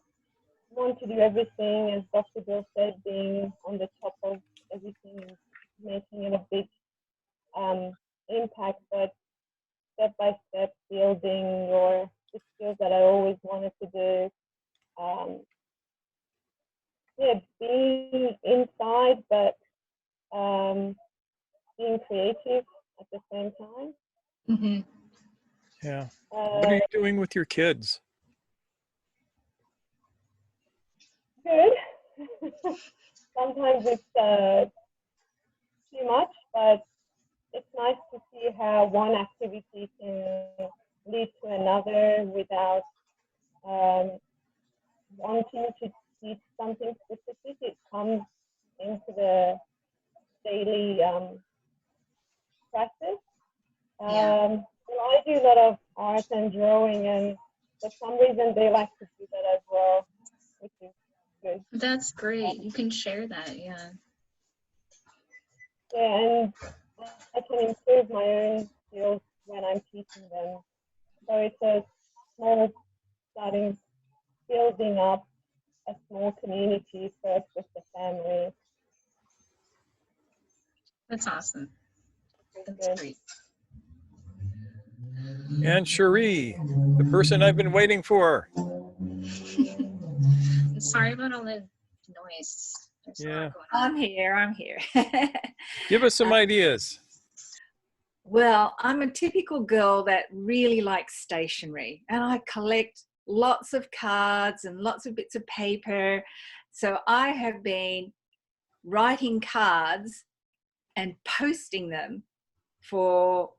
want to do everything, as Dr. Bill said, being on the top of everything and making it a big impact, but step by step building the skills that I always wanted to do. Being inside, but being creative at the same time. Mm-hmm. Yeah. What are you doing with your kids? Good. Sometimes it's too much, but it's nice to see how one activity can lead to another without wanting to teach something specific. It comes into the daily practice. Well, I do a lot of art and drawing, and for some reason they like to do that as well, which is good. That's great. You can share that, yeah. Yeah, and I can improve my own skills when I'm teaching them. So it's a small starting, building up a small community first with the family. That's awesome. That's Good. great. And Cherie, the person I've been waiting for. Sorry about all the noise. There's a lot going on. I'm here. Give us some ideas. Well, I'm a typical girl that really likes stationery, and I collect lots of cards and lots of bits of paper. So I have been writing cards and posting them for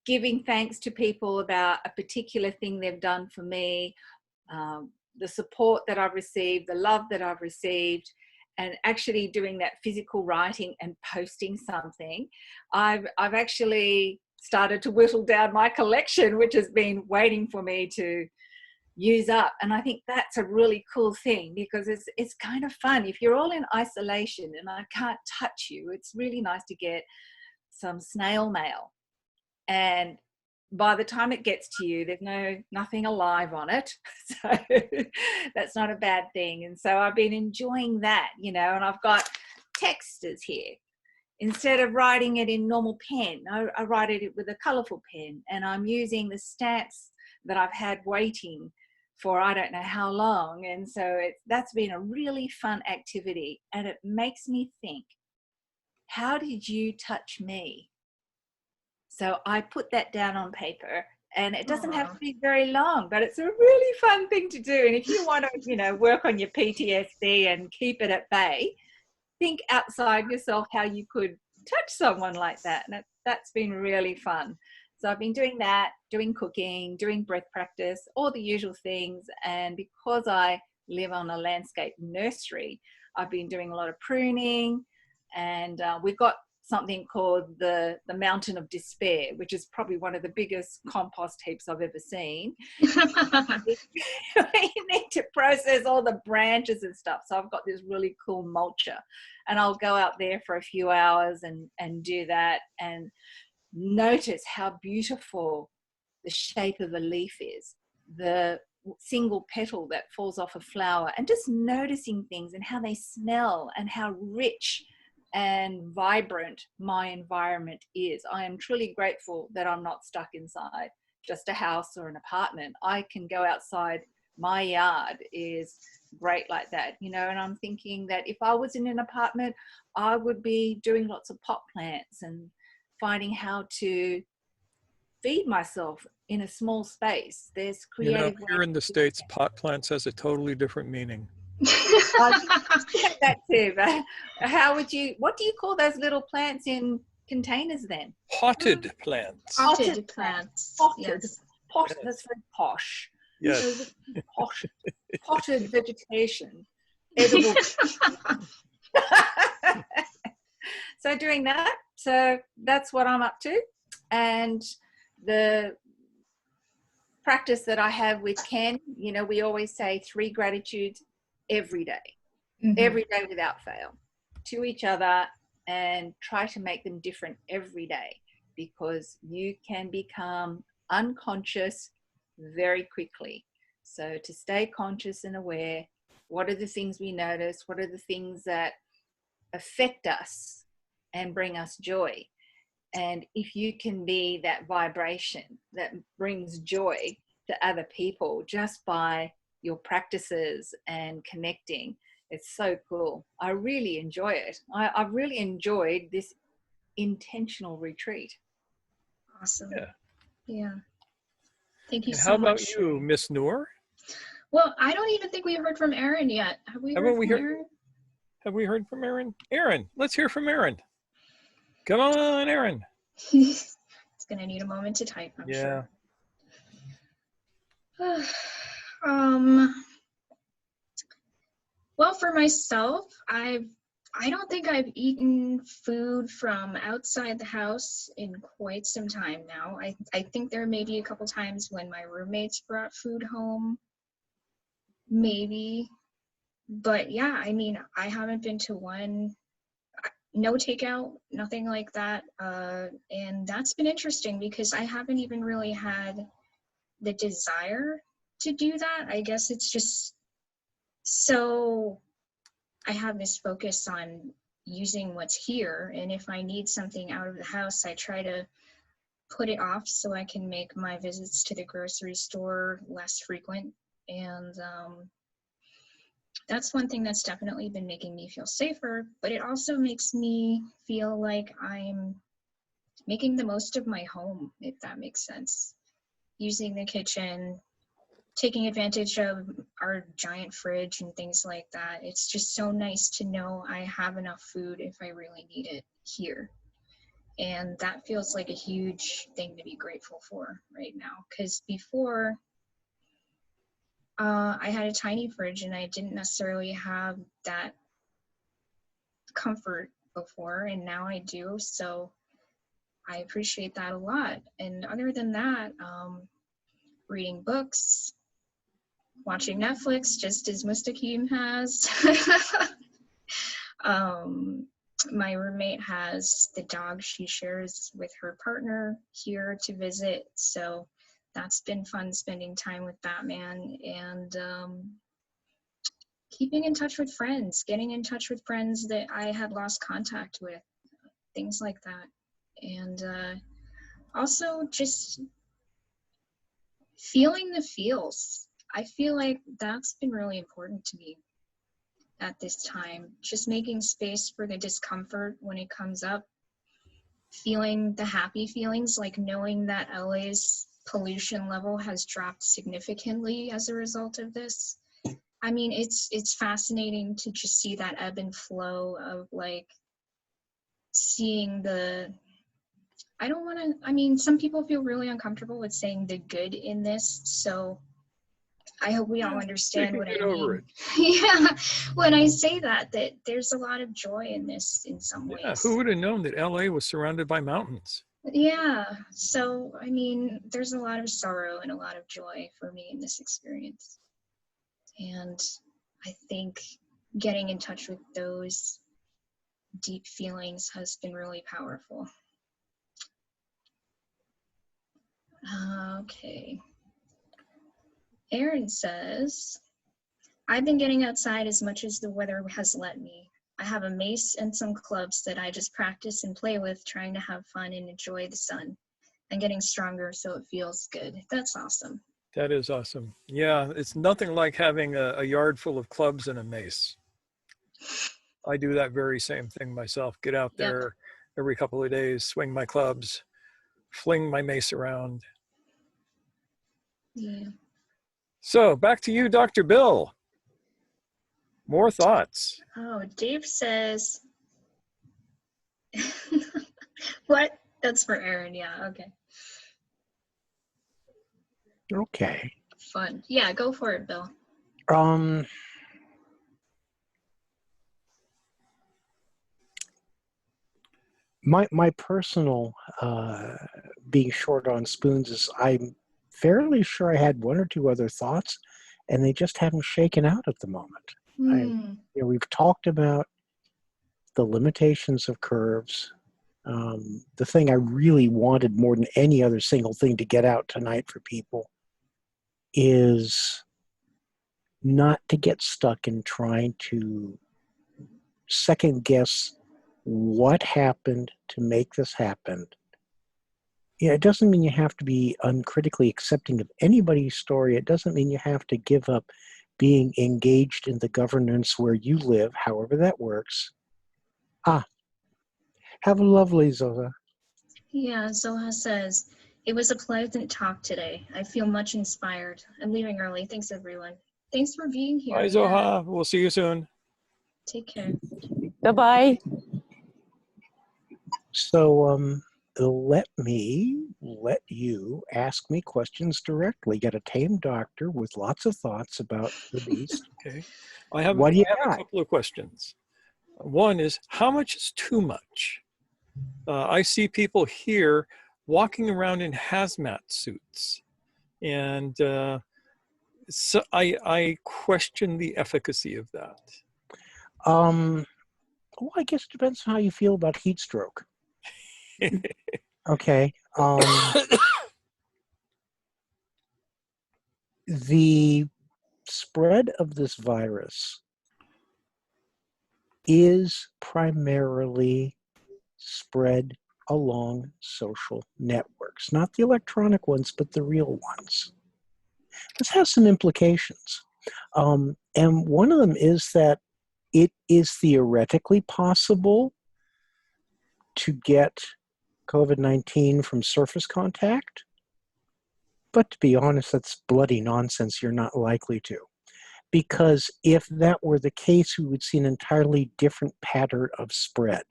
giving thanks to people about a particular thing they've done for me, the support that I've received, the love that I've received, and actually doing that physical writing and posting something. I've actually started to whittle down my collection, which has been waiting for me to use up. And I think that's a really cool thing, because it's kind of fun. If you're all in isolation and I can't touch you, it's really nice to get some snail mail. And by the time it gets to you, there's nothing alive on it. So that's not a bad thing. And so I've been enjoying that, you know, and I've got texters here. Instead of writing it in normal pen, I write it with a colorful pen, and I'm using the stamps that I've had waiting for I don't know how long. And so that's been a really fun activity, and it makes me think, how did you touch me? So I put that down on paper, and it doesn't have to be very long, but it's a really fun thing to do. And if you want to, you know, work on your PTSD and keep it at bay, think outside yourself how you could touch someone like that. And that's been really fun. So I've been doing that, doing cooking, doing breath practice, all the usual things. And because I live on a landscape nursery, I've been doing a lot of pruning, and we've got something called the Mountain of Despair, which is probably one of the biggest compost heaps I've ever seen. You need to process all the branches and stuff. So I've got this really cool mulcher, and I'll go out there for a few hours and do that, and notice how beautiful the shape of a leaf is, the single petal that falls off a flower, and just noticing things and how they smell and how rich and vibrant my environment is. I am truly grateful that I'm not stuck inside just a house or an apartment. I can go outside. My yard is great like that, you know, and I'm thinking that if I was in an apartment, I would be doing lots of pot plants and finding how to feed myself in a small space. There's creative. You know, here in the States, pot plants has a totally different meaning. That too, but what do you call those little plants in containers then? Potted plants. Potted plants. Yes. Potted, that's very posh. Yes. Potted vegetation. Edible. So doing that, so that's what I'm up to. And the practice that I have with Ken, you know, we always say 3 gratitudes every day, every day without fail, to each other, and try to make them different every day, because you can become unconscious very quickly. So to stay conscious and aware, what are the things we notice? What are the things that affect us and bring us joy? And if you can be that vibration that brings joy to other people just by your practices and connecting, it's so cool. I really enjoy it. I've really enjoyed this intentional retreat. Awesome. Yeah. Thank you And so how about much. you, Miss Noor? Well, I don't even think we heard from Erin yet. Have we heard from Erin? Have we heard from Erin? Erin, let's hear from Erin. Come on, Erin. It's going to need a moment to type, I'm sure. Well, for myself, I don't think I've eaten food from outside the house in quite some time now. I think there may be a couple times when my roommates brought food home, maybe. But yeah, I mean, I haven't been to one, no takeout, nothing like that. And that's been interesting because I haven't even really had the desire to do that. I guess it's just so I have this focus on using what's here, and if I need something out of the house, I try to put it off so I can make my visits to the grocery store less frequent. And that's one thing that's definitely been making me feel safer, but it also makes me feel like I'm making the most of my home, if that makes sense. Using the kitchen, taking advantage of our giant fridge and things like that. It's just so nice to know I have enough food if I really need it here. And that feels like a huge thing to be grateful for right now. Because before, I had a tiny fridge and I didn't necessarily have that comfort before, and now I do. So I appreciate that a lot. And other than that, reading books, watching Netflix, just as Mustaqim has. My roommate has the dog she shares with her partner here to visit, so that's been fun spending time with Batman. And keeping in touch with friends, getting in touch with friends that I had lost contact with, things like that. And also just feeling the feels. I feel like that's been really important to me at this time. Just making space for the discomfort when it comes up. Feeling the happy feelings, like knowing that LA's pollution level has dropped significantly as a result of this. I mean, it's fascinating to just see that ebb and flow of like seeing the, I don't want to, I mean, some people feel really uncomfortable with saying the good in this, so I hope we all understand what I mean. Yeah, when I say that there's a lot of joy in this in some ways. Yeah, who would have known that LA was surrounded by mountains? Yeah, so I mean, there's a lot of sorrow and a lot of joy for me in this experience. And I think getting in touch with those deep feelings has been really powerful. Okay. Aaron says, I've been getting outside as much as the weather has let me. I have a mace and some clubs that I just practice and play with, trying to have fun and enjoy the sun. I'm getting stronger, so it feels good. That's awesome. That is awesome. Yeah, it's nothing like having a yard full of clubs and a mace. I do that very same thing myself. Get out there every couple of days, swing my clubs, fling my mace around. Yeah. So back to you, Dr. Bill. More thoughts. Oh, Dave says, what? That's for Aaron, yeah, okay. Okay. Fun. Yeah, go for it, Bill. My personal being short on spoons is I'm fairly sure I had one or two other thoughts, and they just haven't shaken out at the moment. We've talked about the limitations of curves. The thing I really wanted more than any other single thing to get out tonight for people is not to get stuck in trying to second guess what happened to make this happen. Yeah, it doesn't mean you have to be uncritically accepting of anybody's story. It doesn't mean you have to give up being engaged in the governance where you live, however that works. Have a lovely, Zola. Yeah, Zoha says, it was a pleasant talk today. I feel much inspired. I'm leaving early. Thanks, everyone. Thanks for being here. Bye, Zoha. We'll see you soon. Take care. Bye-bye. So let you ask me questions directly. Get a tame doctor with lots of thoughts about the beast. Okay. I have What do you a got? couple of questions. One is, how much is too much? I see people here walking around in hazmat suits, and so I question the efficacy of that. Well, I guess it depends on how you feel about heat stroke. Okay. the spread of this virus is primarily spread along social networks, not the electronic ones, but the real ones. This has some implications. And one of them is that it is theoretically possible to get COVID-19 from surface contact. But to be honest, that's bloody nonsense. You're not likely to. Because if that were the case, we would see an entirely different pattern of spread.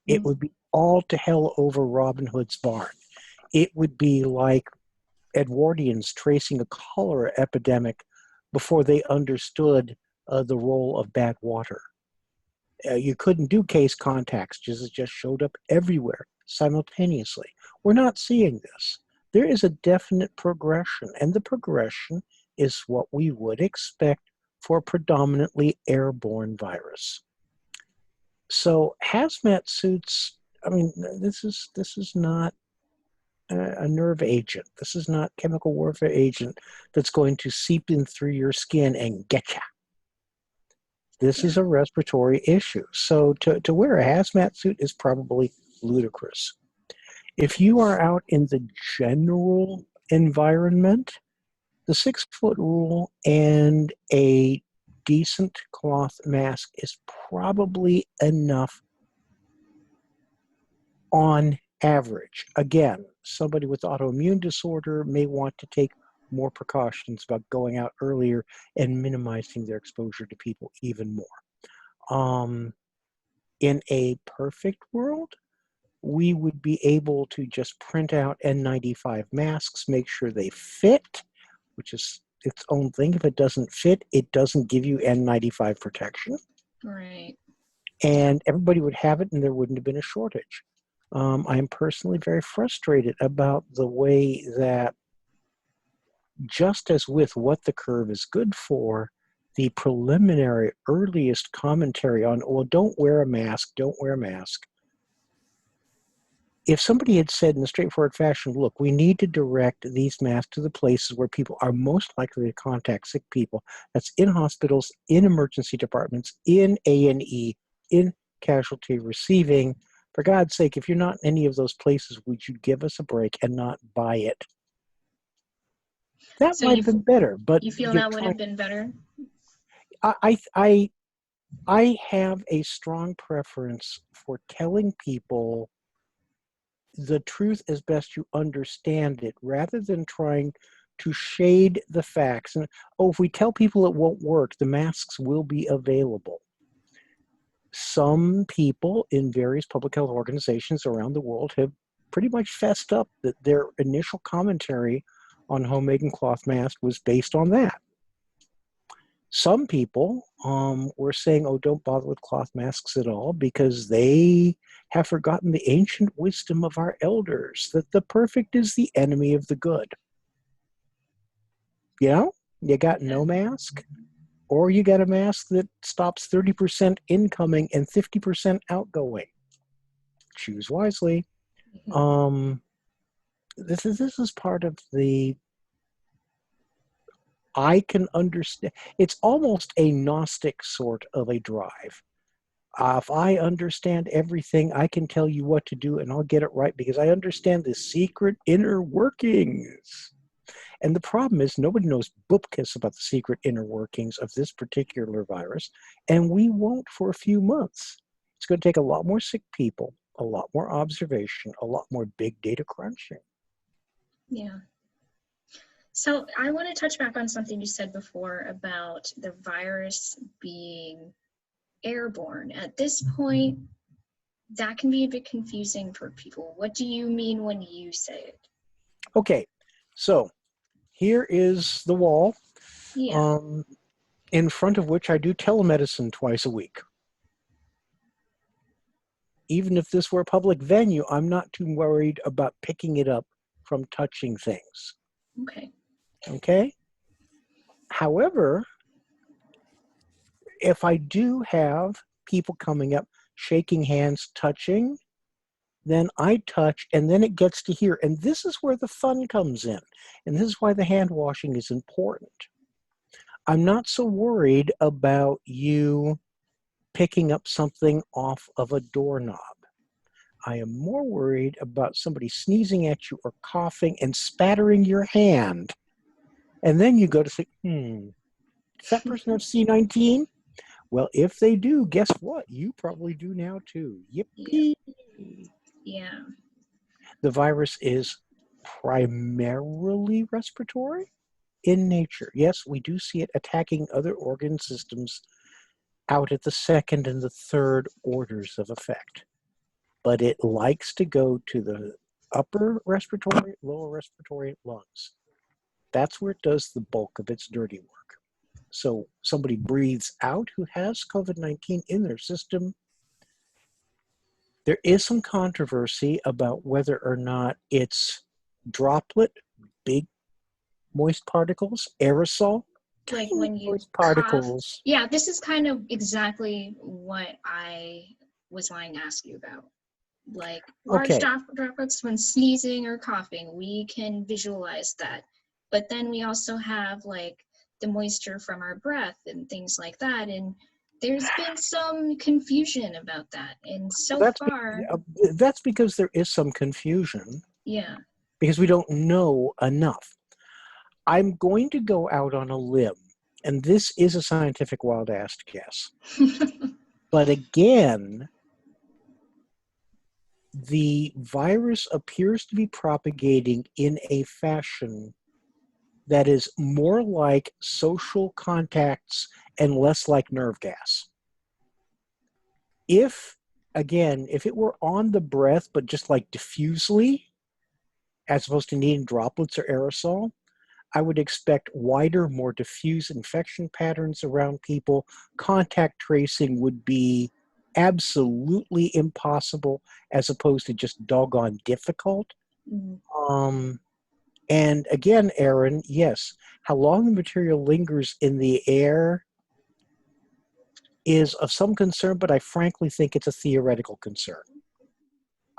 It would be all to hell over Robin Hood's barn. It would be like Edwardians tracing a cholera epidemic before they understood the role of bad water. You couldn't do case contacts, it just showed up everywhere simultaneously. We're not seeing this. There is a definite progression, and the progression is what we would expect for a predominantly airborne virus. So hazmat suits, I mean, this is not a nerve agent. This is not chemical warfare agent that's going to seep in through your skin and get you. This is a respiratory issue. So to wear a hazmat suit is probably ludicrous. If you are out in the general environment, the 6-foot rule and a decent cloth mask is probably enough on average. Again, somebody with autoimmune disorder may want to take more precautions about going out earlier and minimizing their exposure to people even more. In a perfect world, we would be able to just print out N95 masks, make sure they fit, which is its own thing. If it doesn't fit, it doesn't give you N95 protection. Right. And everybody would have it, and there wouldn't have been a shortage. I am personally very frustrated about the way that, just as with what the curve is good for, the preliminary earliest commentary on, well, don't wear a mask, don't wear a mask. If somebody had said in a straightforward fashion, look, we need to direct these masks to the places where people are most likely to contact sick people, that's in hospitals, in emergency departments, in A&E, in casualty receiving. For God's sake, if you're not in any of those places, would you give us a break and not buy it? That So might have been better, but you feel that would have been better? I have a strong preference for telling people the truth as best you understand it, rather than trying to shade the facts. And, oh, if we tell people it won't work, the masks will be available. Some people in various public health organizations around the world have pretty much fessed up that their initial commentary on homemade and cloth masks was based on that. Some people were saying, oh, don't bother with cloth masks at all, because they have forgotten the ancient wisdom of our elders, that the perfect is the enemy of the good. You know, you got no mask, or you got a mask that stops 30% incoming and 50% outgoing. Choose wisely. This is part of the, I can understand. It's almost a Gnostic sort of a drive. If I understand everything, I can tell you what to do and I'll get it right because I understand the secret inner workings. And the problem is nobody knows bupkis about the secret inner workings of this particular virus, and we won't for a few months. It's going to take a lot more sick people, a lot more observation, a lot more big data crunching. Yeah. So I want to touch back on something you said before about the virus being airborne. At this point, that can be a bit confusing for people. What do you mean when you say it? Okay, so here is the wall, in front of which I do telemedicine twice a week. Even if this were a public venue, I'm not too worried about picking it up from touching things. Okay? However, if I do have people coming up, shaking hands, touching, then I touch, and then it gets to here. And this is where the fun comes in. And this is why the hand washing is important. I'm not so worried about you picking up something off of a doorknob. I am more worried about somebody sneezing at you or coughing and spattering your hand. And then you go to say, does that person have C19? Well, if they do, guess what? You probably do now too. Yippee! Yeah. The virus is primarily respiratory in nature. Yes, we do see it attacking other organ systems out at the second and the third orders of effect. But it likes to go to the upper respiratory, lower respiratory lungs. That's where it does the bulk of its dirty work. So somebody breathes out who has COVID-19 in their system. There is some controversy about whether or not it's droplet, big moist particles, aerosol, Like tiny when you moist cough. particles. Yeah, this is kind of exactly what I was wanting to ask you about. Like large Okay. droplets when sneezing or coughing, we can visualize that. But then we also have like the moisture from our breath and things like that. And there's been some confusion about that. And so far, That's because there is some confusion, yeah. because we don't know enough. I'm going to go out on a limb, and this is a scientific wild ass guess. But again, the virus appears to be propagating in a fashion that is more like social contacts and less like nerve gas. If it were on the breath, but just like diffusely, as opposed to needing droplets or aerosol, I would expect wider, more diffuse infection patterns around people. Contact tracing would be absolutely impossible, as opposed to just doggone difficult. Mm. And again, Aaron, yes, how long the material lingers in the air is of some concern, but I frankly think it's a theoretical concern.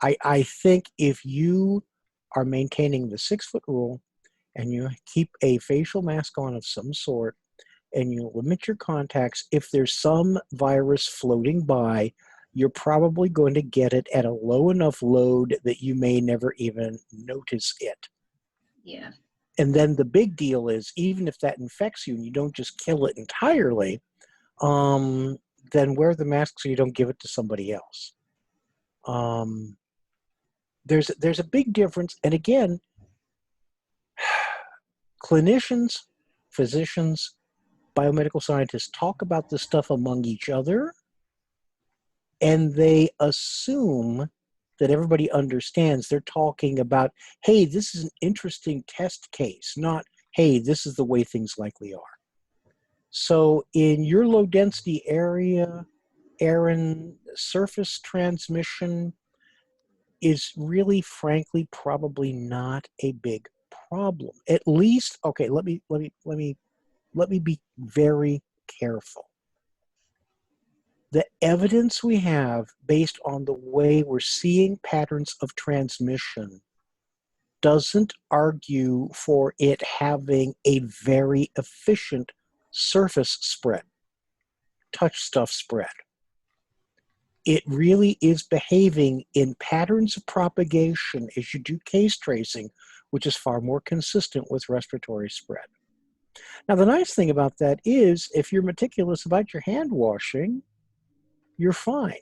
I think if you are maintaining the 6-foot rule and you keep a facial mask on of some sort and you limit your contacts, if there's some virus floating by, you're probably going to get it at a low enough load that you may never even notice it. Yeah. And then the big deal is, even if that infects you and you don't just kill it entirely, then wear the mask so you don't give it to somebody else. There's a big difference. And again, clinicians, physicians, biomedical scientists talk about this stuff among each other, and they assume that everybody understands. They're talking about, hey, this is an interesting test case, not, hey, this is the way things likely are. So in your low density area, Aaron, surface transmission is really, frankly, probably not a big problem. At least, okay, let me be very careful. The evidence we have based on the way we're seeing patterns of transmission doesn't argue for it having a very efficient surface spread, touch stuff spread. It really is behaving in patterns of propagation as you do case tracing, which is far more consistent with respiratory spread. Now, the nice thing about that is, if you're meticulous about your hand washing, you're fine.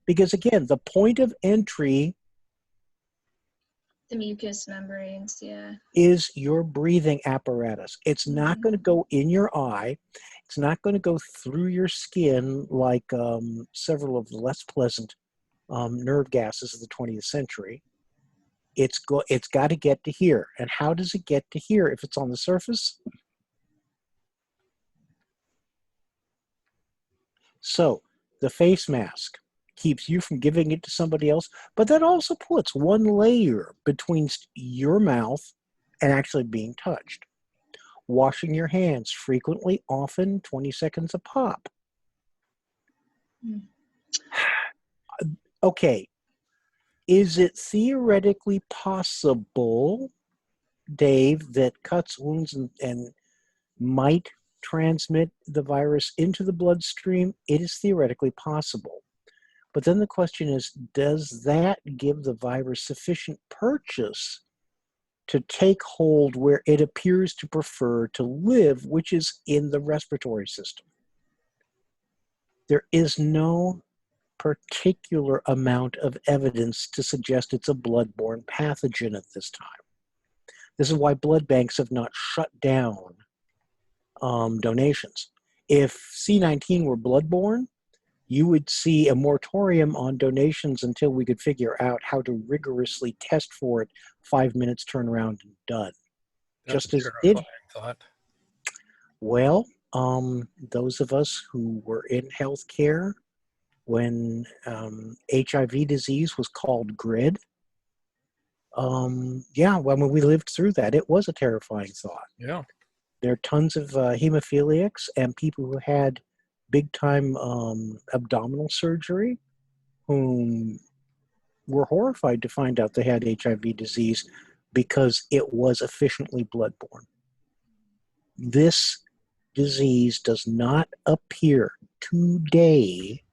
Because again, the point of entry The mucous membranes, yeah. is your breathing apparatus. It's not going to go in your eye. It's not going to go through your skin like several of the less pleasant nerve gases of the 20th century. It's got to get to here. And how does it get to here if it's on the surface? So the face mask keeps you from giving it to somebody else, but that also puts one layer between your mouth and actually being touched. Washing your hands frequently, often, 20 seconds a pop. Okay, Is it theoretically possible, Dave, that cuts, wounds, and might transmit the virus into the bloodstream? It is theoretically possible. But then the question is, does that give the virus sufficient purchase to take hold where it appears to prefer to live, which is in the respiratory system? There is no particular amount of evidence to suggest it's a blood-borne pathogen at this time. This is why blood banks have not shut down donations. If C19 were blood-borne, you would see a moratorium on donations until we could figure out how to rigorously test for it. 5 minutes, turn around, and done. That's Just a as it did. terrifying thought. Well, those of us who were in healthcare when HIV disease was called GRID, yeah, when we lived through that, it was a terrifying thought. Yeah. There are tons of hemophiliacs and people who had big-time abdominal surgery whom were horrified to find out they had HIV disease because it was efficiently bloodborne. This disease does not appear today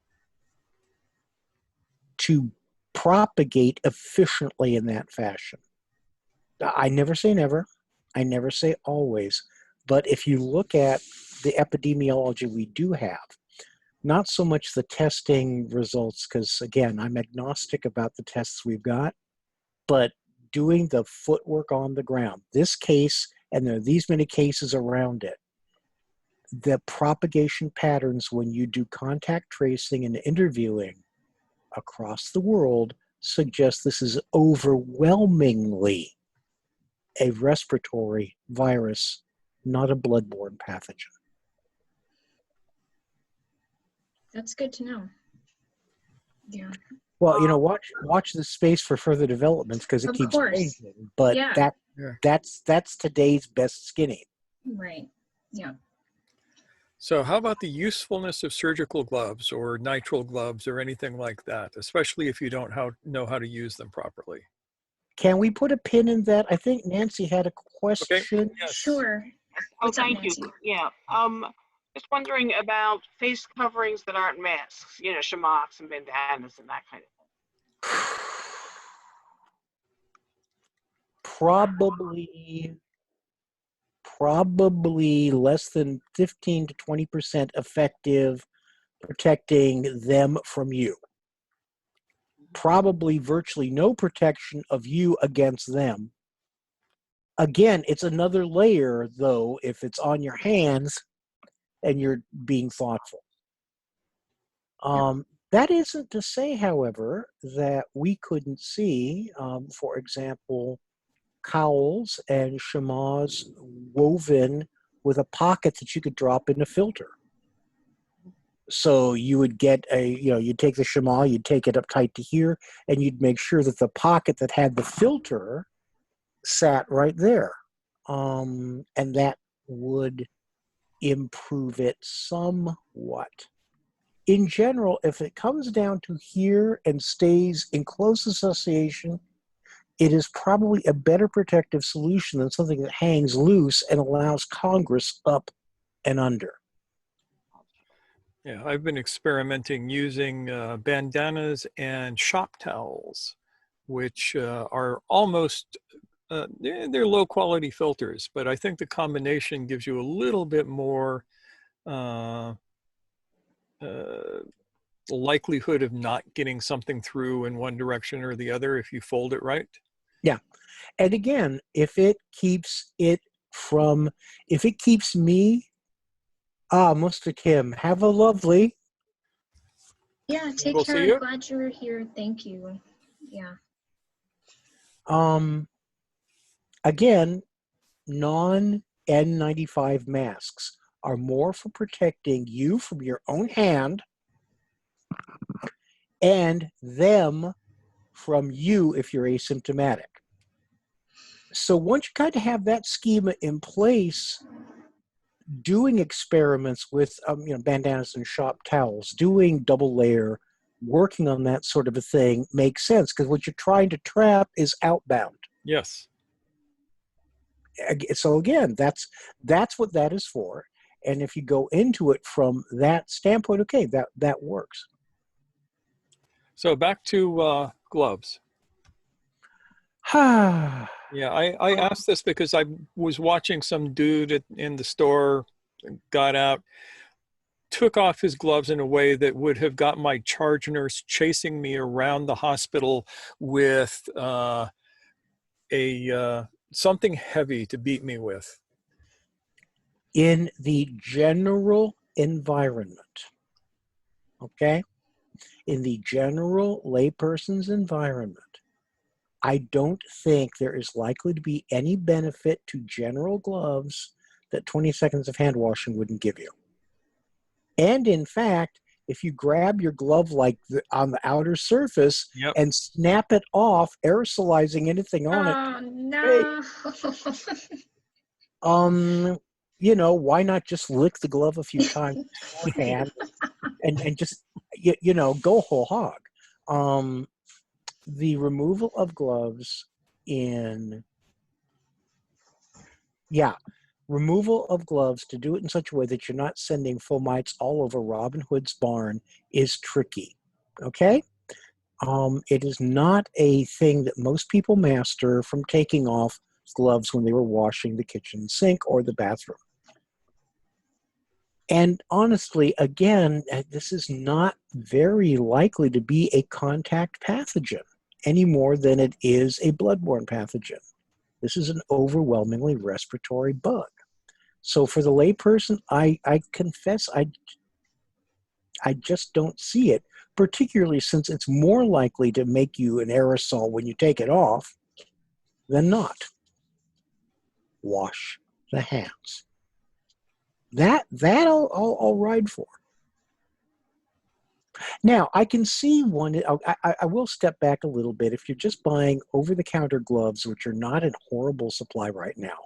to propagate efficiently in that fashion. I never say never. I never say always. But if you look at the epidemiology we do have, not so much the testing results, because again, I'm agnostic about the tests we've got, but doing the footwork on the ground. This case, and there are these many cases around it, the propagation patterns when you do contact tracing and interviewing across the world suggest this is overwhelmingly a respiratory virus, not a bloodborne pathogen. That's good to know. Yeah. Well, you know, watch this space for further developments because it Of keeps course. changing. But Yeah. that's today's best skinny. Right. Yeah. So how about the usefulness of surgical gloves or nitrile gloves or anything like that, especially if you don't know how to use them properly? Can we put a pin in that? I think Nancy had a question. Yes. Sure. Oh, What's up, thank you. Nancy? Yeah. Just wondering about face coverings that aren't masks, you know, shamocks and bandanas and that kind of thing. Probably less than 15 to 20% effective protecting them from you. Probably virtually no protection of you against them. Again, it's another layer, though, if it's on your hands and you're being thoughtful. That isn't to say, however, that we couldn't see, for example, cowls and chamois woven with a pocket that you could drop in a filter. So you would get you'd take the chamois, you'd take it up tight to here, and you'd make sure that the pocket that had the filter sat right there. And that would improve it somewhat. In general, if it comes down to here and stays in close association, it is probably a better protective solution than something that hangs loose and allows Congress up and under. Yeah, I've been experimenting using bandanas and shop towels, which are almost, they're low quality filters, but I think the combination gives you a little bit more likelihood of not getting something through in one direction or the other if you fold it right. Yeah. And again, if it keeps me, Mr. Kim, have a lovely. Yeah, take We'll care. see I'm you. glad you were here. Thank you. Yeah. Again, non-N95 masks are more for protecting you from your own hand and them from you if you're asymptomatic. So once you kind of have that schema in place, doing experiments with bandanas and shop towels, doing double layer working on that sort of a thing makes sense, because what you're trying to trap is outbound. Yes. So again, that's what that is for. And if you go into it from that standpoint, okay, that works. So back to gloves. Yeah, Yeah, I asked this because I was watching some dude in the store, got out, took off his gloves in a way that would have got my charge nurse chasing me around the hospital with something heavy to beat me with. in the general environment, okay? In the general layperson's environment, I don't think there is likely to be any benefit to general gloves that 20 seconds of hand washing wouldn't give you. And in fact, if you grab your glove like on the outer surface Yep. and snap it off, aerosolizing anything on it, Oh no. you know, why not just lick the glove a few times beforehand and just, you know, go whole hog. The removal of gloves removal of gloves, to do it in such a way that you're not sending fomites all over Robin Hood's barn, is tricky, okay? It is not a thing that most people master from taking off gloves when they were washing the kitchen sink or the bathroom. And honestly, again, this is not very likely to be a contact pathogen any more than it is a bloodborne pathogen. This is an overwhelmingly respiratory bug. So for the layperson, I confess I just don't see it, particularly since it's more likely to make you an aerosol when you take it off than not. Wash the hands. That I'll ride for. Now, I can see one. I will step back a little bit. If you're just buying over-the-counter gloves, which are not in horrible supply right now,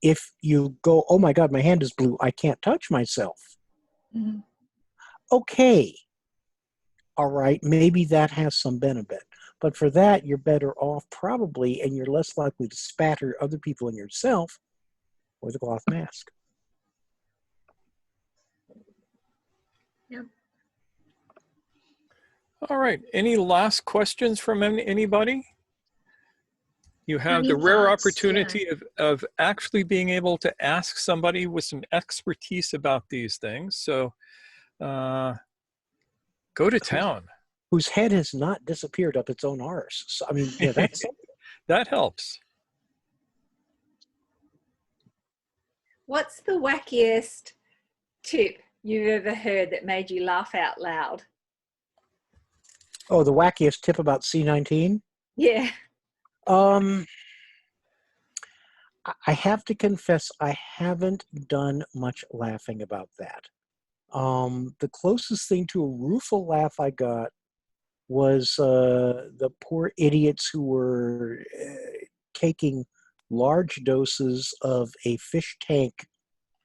if you go, oh my God, my hand is blue, I can't touch myself. Mm-hmm. Okay, all right, maybe that has some benefit. But for that, you're better off probably, and you're less likely to spatter other people and yourself with a cloth mask. Yep. All right. Any last questions from anybody? You have Any the rare thoughts? opportunity of actually being able to ask somebody with some expertise about these things. So go to town. Whose head has not disappeared up its own arse. So, I mean, yeah, that's that helps. What's the wackiest tip you've ever heard that made you laugh out loud? Oh, the wackiest tip about C19? Yeah. I have to confess, I haven't done much laughing about that. The closest thing to a rueful laugh I got was the poor idiots who were taking large doses of a fish tank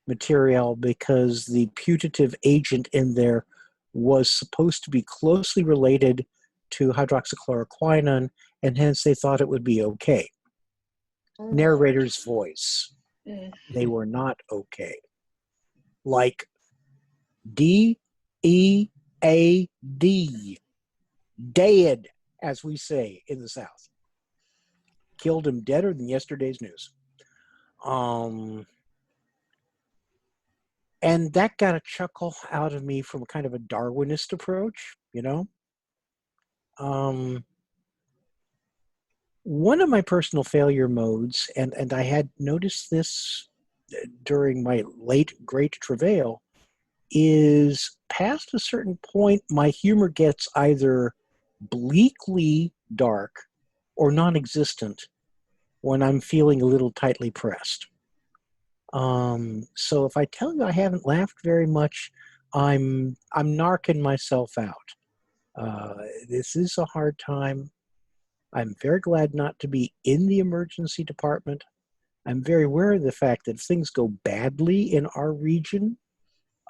material because the putative agent in there was supposed to be closely related to hydroxychloroquine, and hence they thought it would be okay. Oh, Narrator's voice. Lord. They were not okay. Like DEAD. Dead, as we say in the South. Killed him deader than yesterday's news. And that got a chuckle out of me from kind of a Darwinist approach, you know? One of my personal failure modes, and I had noticed this during my late great travail, is past a certain point, my humor gets either bleakly dark or non-existent when I'm feeling a little tightly pressed. So if I tell you I haven't laughed very much, I'm narking myself out. This is a hard time. I'm very glad not to be in the emergency department. I'm very aware of the fact that if things go badly in our region,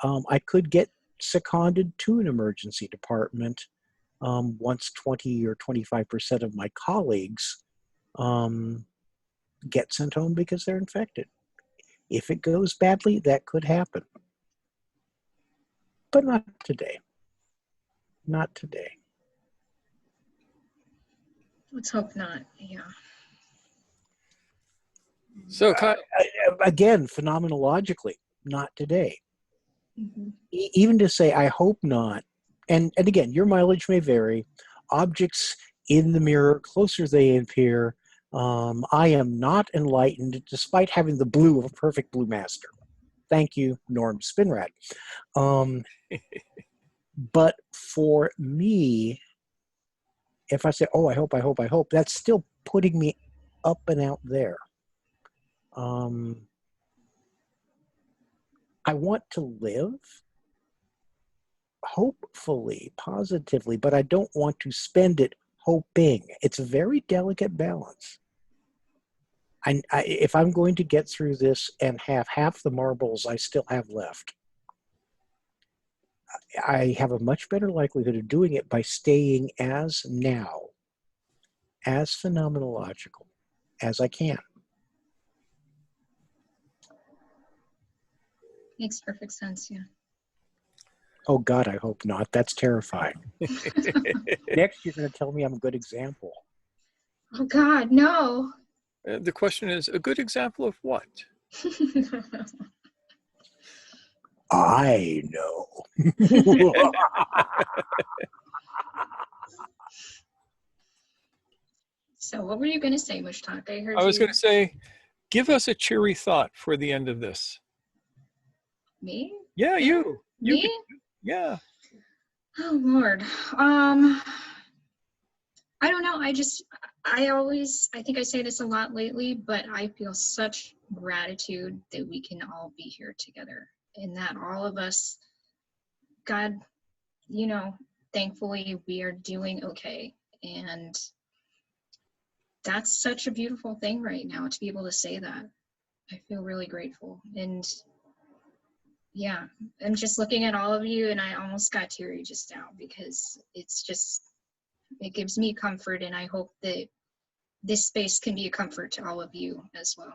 I could get seconded to an emergency department once 20 or 25% of my colleagues get sent home because they're infected. If it goes badly, that could happen. But not today. Not today. Let's hope not. Yeah. So, Again, phenomenologically, not today. Mm-hmm. Even to say, I hope not. And again, your mileage may vary. Objects in the mirror, closer they appear. I am not enlightened, despite having the blue of a perfect blue master. Thank you, Norm Spinrad. But for me, if I say, oh, I hope, that's still putting me up and out there. I want to live, hopefully, positively, but I don't want to spend it hoping. It's a very delicate balance. If I'm going to get through this and have half the marbles I still have left, I have a much better likelihood of doing it by staying as phenomenological as I can. Makes perfect sense, yeah. Oh God, I hope not. That's terrifying. Next, you're going to tell me I'm a good example. Oh God, no. The question is, a good example of what? I know. So what were you going to say, Mushtaq? I heard I was you. going to say, give us a cheery thought for the end of this. Me? Yeah, you. Me? Yeah. Oh Lord. I don't know. I think I say this a lot lately, but I feel such gratitude that we can all be here together and that all of us, God, thankfully we are doing okay. And that's such a beautiful thing right now to be able to say that. I feel really grateful. And yeah, I'm just looking at all of you and I almost got teary just now because it gives me comfort, and I hope that this space can be a comfort to all of you as well.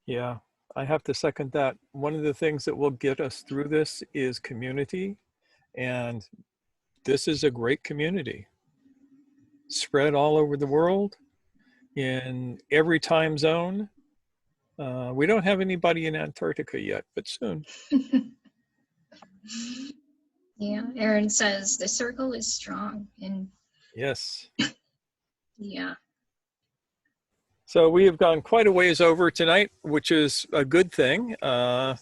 Yeah, I have to second that. One of the things that will get us through this is community, and this is a great community. Spread all over the world, in every time zone. We don't have anybody in Antarctica yet, but soon. Yeah, Aaron says the circle is strong, and yes. Yeah. So we have gone quite a ways over tonight, which is a good thing. But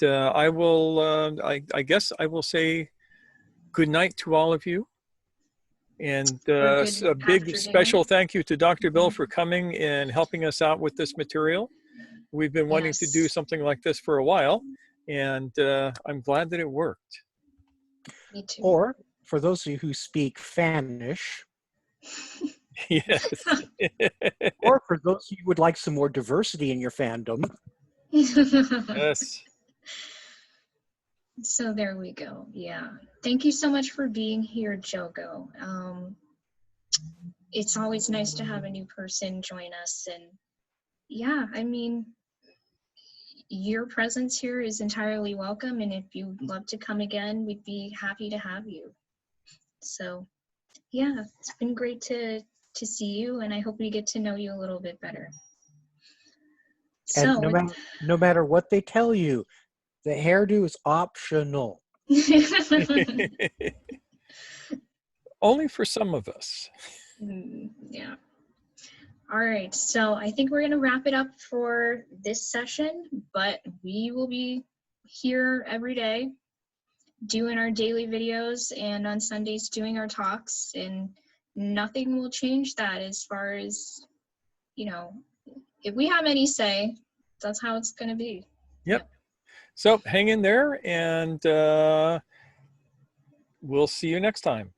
I will, I guess I will say good night to all of you. And a big special thank you to Dr. Bill for coming and helping us out with this material. We've been wanting to do something like this for a while, and I'm glad that it worked. Me too. Or, for those of you who speak Spanish, yes. or for those of you who would like some more diversity in your fandom. Yes. So there we go. Yeah. Thank you so much for being here, Jogo. It's always nice to have a new person join us. And yeah, I mean, your presence here is entirely welcome. And if you'd love to come again, we'd be happy to have you. So yeah, it's been great to see you, and I hope we get to know you a little bit better. And So no matter what they tell you, the hairdo is optional. Only for some of us. Yeah. All right, so I think we're going to wrap it up for this session, but we will be here every day doing our daily videos and on Sundays doing our talks, and nothing will change that as far as, if we have any say, that's how it's going to be. Yep. So hang in there, and we'll see you next time.